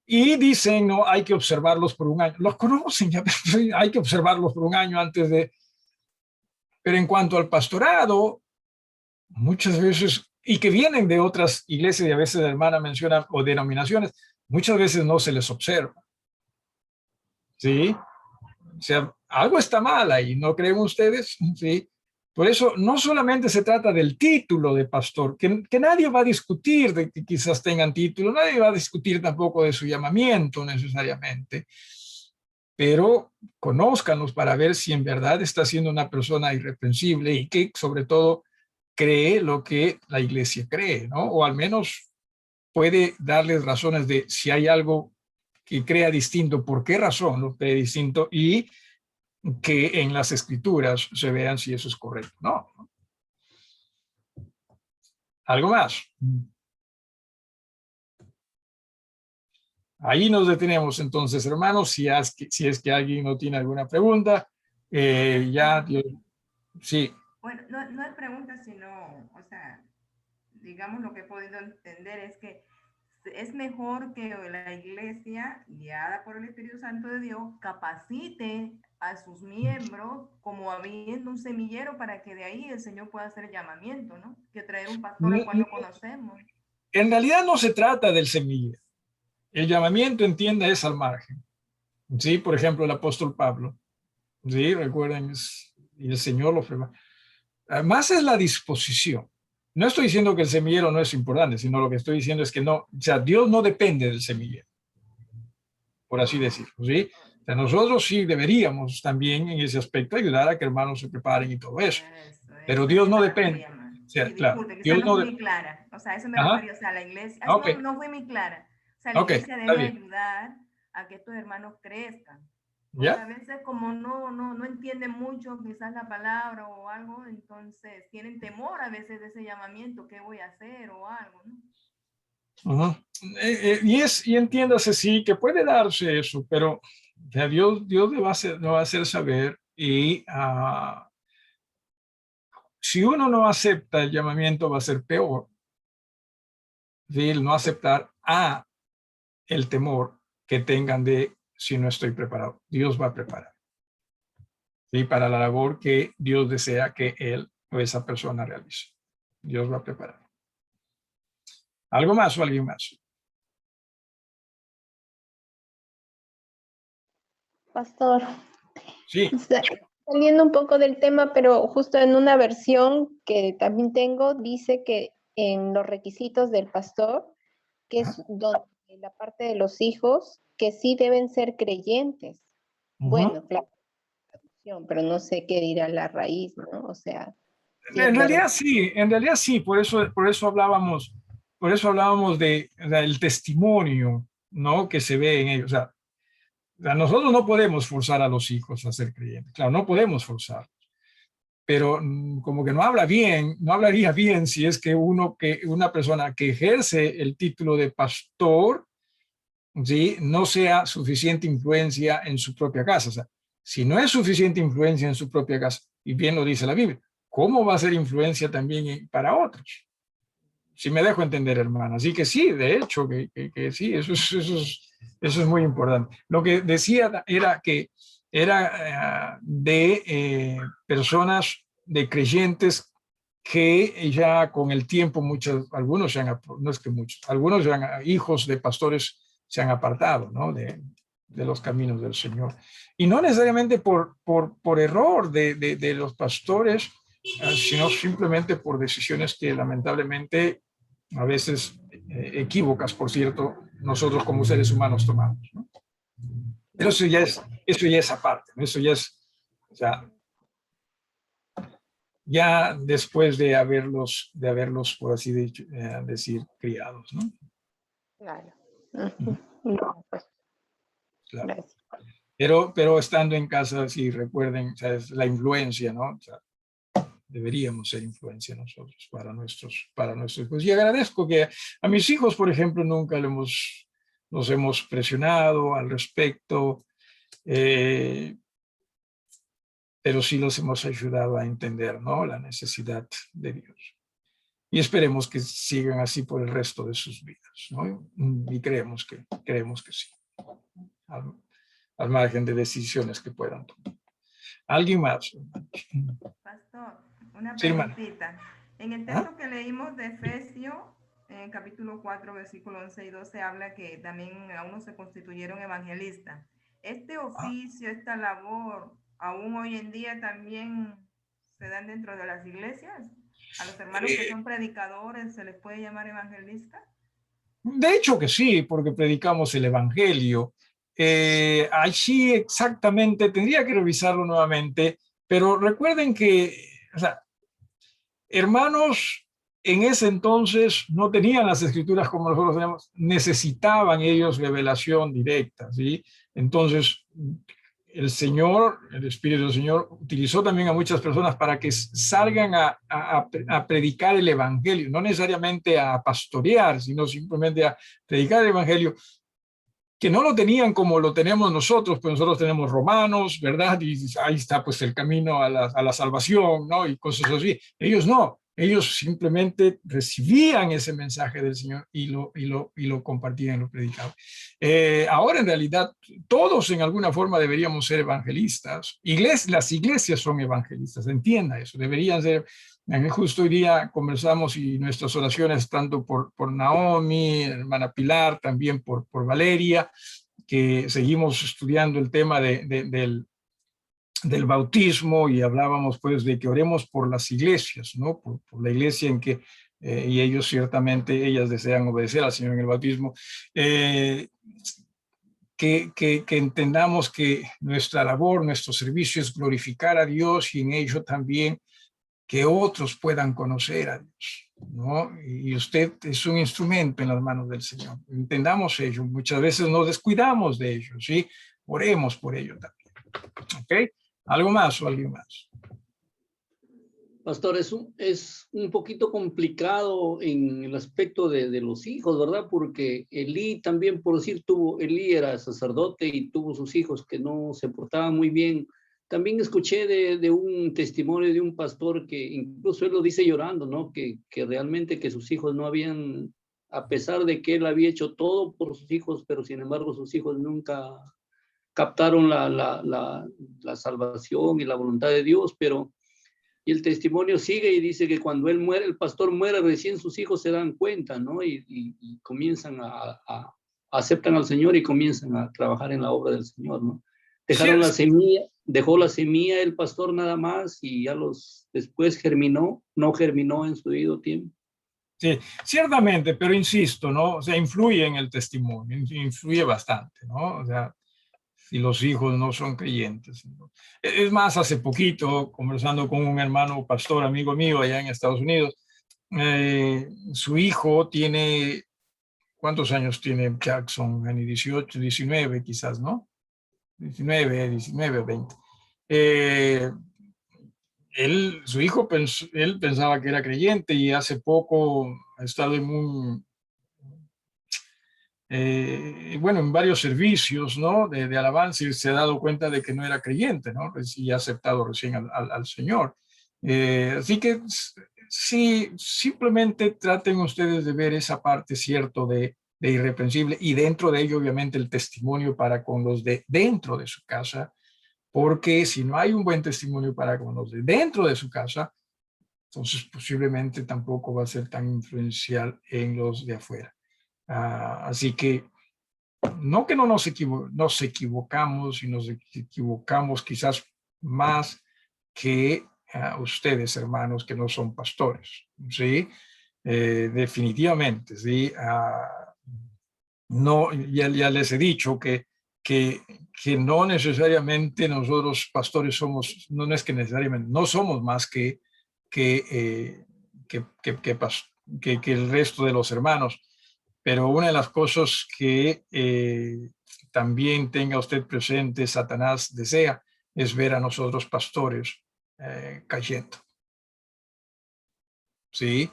Y dicen, no, hay que observarlos por un año. Los conocen, ya, hay que observarlos por un año antes de... Pero en cuanto al pastorado, muchas veces, y que vienen de otras iglesias y a veces la hermana menciona, o denominaciones, muchas veces no se les observa. ¿Sí? O sea, algo está mal ahí, ¿no creen ustedes? ¿Sí? Por eso no solamente se trata del título de pastor, que nadie va a discutir de que quizás tengan título, nadie va a discutir tampoco de su llamamiento necesariamente, pero conózcanlos para ver si en verdad está siendo una persona irreprensible y que sobre todo cree lo que la iglesia cree, ¿no? O al menos puede darles razones de si hay algo que crea distinto, por qué razón lo cree distinto y que en las escrituras se vean si eso es correcto. No. ¿Algo más? Ahí nos detenemos entonces, hermanos. Si es que alguien no tiene alguna pregunta, sí. Bueno, no es pregunta, sino, o sea, digamos lo que he podido entender es que es mejor que la iglesia, guiada por el Espíritu Santo de Dios, capacite a sus miembros como habiendo un semillero para que de ahí el Señor pueda hacer el llamamiento, ¿no? Que traer un pastor al cual no conocemos. En realidad no se trata del semillero. El llamamiento, entienda, es al margen. Sí, por ejemplo, el apóstol Pablo. Sí, recuerden, y el Señor lo fue. Además es la disposición. No estoy diciendo que el semillero no es importante, sino lo que estoy diciendo es que no, o sea, Dios no depende del semillero, por así decirlo, ¿sí? O sea, nosotros sí deberíamos también en ese aspecto ayudar a que hermanos se preparen y todo eso. Pero Dios no depende. O sea, Sí, claro, disculpe, Dios no no fui muy clara. O sea, a eso me Ajá. refería. O sea, la iglesia, Ok. no fui muy clara. O sea, la Ok, iglesia está debe bien. ayudar a que estos hermanos crezcan. Porque ¿Ya? a veces como no entienden mucho quizás la palabra o algo, entonces tienen temor a veces de ese llamamiento, ¿qué voy a hacer o algo, ¿no? Ujú. Y entiéndase, sí, que puede darse eso, pero o sea, Dios le va a hacer saber y si uno no acepta el llamamiento va a ser peor. ¿Sí? El no aceptar el temor que tengan de si no estoy preparado. Dios va a preparar. ¿Sí? Para la labor que Dios desea que él o esa persona realice. Dios va a preparar. ¿Algo más o alguien más? Pastor, Sí. saliendo un poco del tema, pero justo en una versión que también tengo, dice que en los requisitos del pastor, que es donde la parte de los hijos, que sí deben ser creyentes. Bueno, claro, pero no sé qué dirá la raíz, ¿no? O sea, si es En verdad. realidad sí, por eso hablábamos del testimonio, ¿no? Que se ve en ellos. O sea, nosotros no podemos forzar a los hijos a ser creyentes. Claro, no podemos forzar. Pero como que no hablaría bien si es que una persona que ejerce el título de pastor, ¿sí? No sea suficiente influencia en su propia casa. O sea, si no es suficiente influencia en su propia casa, y bien lo dice la Biblia, ¿cómo va a ser influencia también para otros? Si me dejo entender, hermana. Así que sí, de hecho, que sí, eso es muy importante. Lo que decía era que era de personas, de creyentes que ya con el tiempo, algunos no es que muchos, algunos hijos de pastores se han apartado, ¿no? de los caminos del Señor. Y no necesariamente por error de los pastores, sino simplemente por decisiones que lamentablemente a veces equívocas, por cierto, nosotros como seres humanos tomamos, ¿no? Pero eso ya es aparte, ¿no? Eso ya es, o sea, ya después de haberlos por así decir, criados, ¿no? Claro. No, pues, Claro. gracias. Pero estando en casa, sí, recuerden, o sea, es la influencia, ¿no? O sea, deberíamos ser influencia nosotros para nuestros hijos. Y agradezco que a mis hijos, por ejemplo, nunca nos hemos presionado al respecto, pero sí los hemos ayudado a entender, ¿no? La necesidad de Dios. Y esperemos que sigan así por el resto de sus vidas, ¿no? Y creemos que sí, al margen de decisiones que puedan tomar. ¿Alguien más? Pastor, una Sí, hermano. preguntita. En el texto que leímos de Efesios, en capítulo 4, versículo 11 y 12, habla que también a unos se constituyeron evangelistas. Este oficio, esta labor, aún hoy en día también se dan dentro de las iglesias. A los hermanos que son predicadores, ¿se les puede llamar evangelistas? De hecho que sí, porque predicamos el evangelio. Allí exactamente, tendría que revisarlo nuevamente, pero recuerden que, o sea, hermanos en ese entonces no tenían las escrituras como nosotros tenemos, necesitaban ellos revelación directa, ¿sí? Entonces, el Señor, el Espíritu del Señor, utilizó también a muchas personas para que salgan a predicar el Evangelio, no necesariamente a pastorear, sino simplemente a predicar el Evangelio, que no lo tenían como lo tenemos nosotros, pues nosotros tenemos Romanos, ¿verdad? Y ahí está pues el camino a la salvación, ¿no? Y cosas así. Ellos no, Ellos simplemente recibían ese mensaje del Señor y lo compartían, lo predicaban. Ahora, en realidad, todos en alguna forma deberíamos ser evangelistas. Las iglesias son evangelistas, entienda eso, deberían ser. Justo hoy día conversamos y nuestras oraciones, tanto por Naomi, hermana Pilar, también por Valeria, que seguimos estudiando el tema del bautismo, y hablábamos pues de que oremos por las iglesias, ¿no? Por la iglesia en que, y ellos ciertamente, ellas desean obedecer al Señor en el bautismo, que entendamos que nuestra labor, nuestro servicio es glorificar a Dios, y en ello también que otros puedan conocer a Dios, ¿no? Y usted es un instrumento en las manos del Señor. Entendamos ello. Muchas veces nos descuidamos de ello, ¿sí? Oremos por ello también. ¿Ok? ¿Algo más o alguien más? Pastor, es un poquito complicado en el aspecto de los hijos, ¿verdad? Porque Elí también, por decir, Elí era sacerdote y tuvo sus hijos que no se portaban muy bien. También escuché de un testimonio de un pastor que incluso él lo dice llorando, ¿no? Que realmente que sus hijos no habían, a pesar de que él había hecho todo por sus hijos, pero sin embargo sus hijos nunca captaron la salvación y la voluntad de Dios, y el testimonio sigue y dice que cuando él muere, el pastor muere, recién sus hijos se dan cuenta, ¿no? Y comienzan aceptan al Señor y comienzan a trabajar en la obra del Señor, ¿no? Dejaron la semilla, dejó la semilla el pastor nada más, y ya después no germinó en su debido tiempo. Sí, ciertamente, pero insisto, ¿no? O sea, influye en el testimonio, influye bastante, ¿no? O sea, si los hijos no son creyentes, ¿no? Es más, hace poquito, conversando con un hermano pastor, amigo mío allá en Estados Unidos, su hijo tiene, ¿cuántos años tiene Jackson? 18, 19 quizás, ¿no? 19 o 20. Su hijo, él pensaba que era creyente, y hace poco ha estado en en varios servicios, ¿no? de alabanza, y se ha dado cuenta de que no era creyente, ¿no? Y ha aceptado recién al Señor. Así que sí, simplemente traten ustedes de ver esa parte, cierto, de irreprensible, y dentro de ello, obviamente, el testimonio para con los de dentro de su casa, porque si no hay un buen testimonio para con los de dentro de su casa, entonces posiblemente tampoco va a ser tan influencial en los de afuera. Así que no que nos equivocamos, y nos equivocamos quizás más que ustedes, hermanos, que no son pastores, ¿sí? Definitivamente, ¿sí? No, ya les he dicho que no necesariamente nosotros pastores somos, no es que necesariamente, no somos más que el resto de los hermanos. Pero una de las cosas que también tenga usted presente, Satanás desea, es ver a nosotros pastores cayendo. ¿Sí?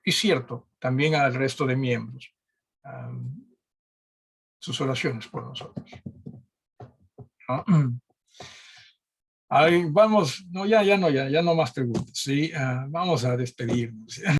Y cierto, también al resto de miembros. Sus oraciones por nosotros. ¿No? Vamos, no, ya no más preguntas. ¿Sí? Vamos a despedirnos.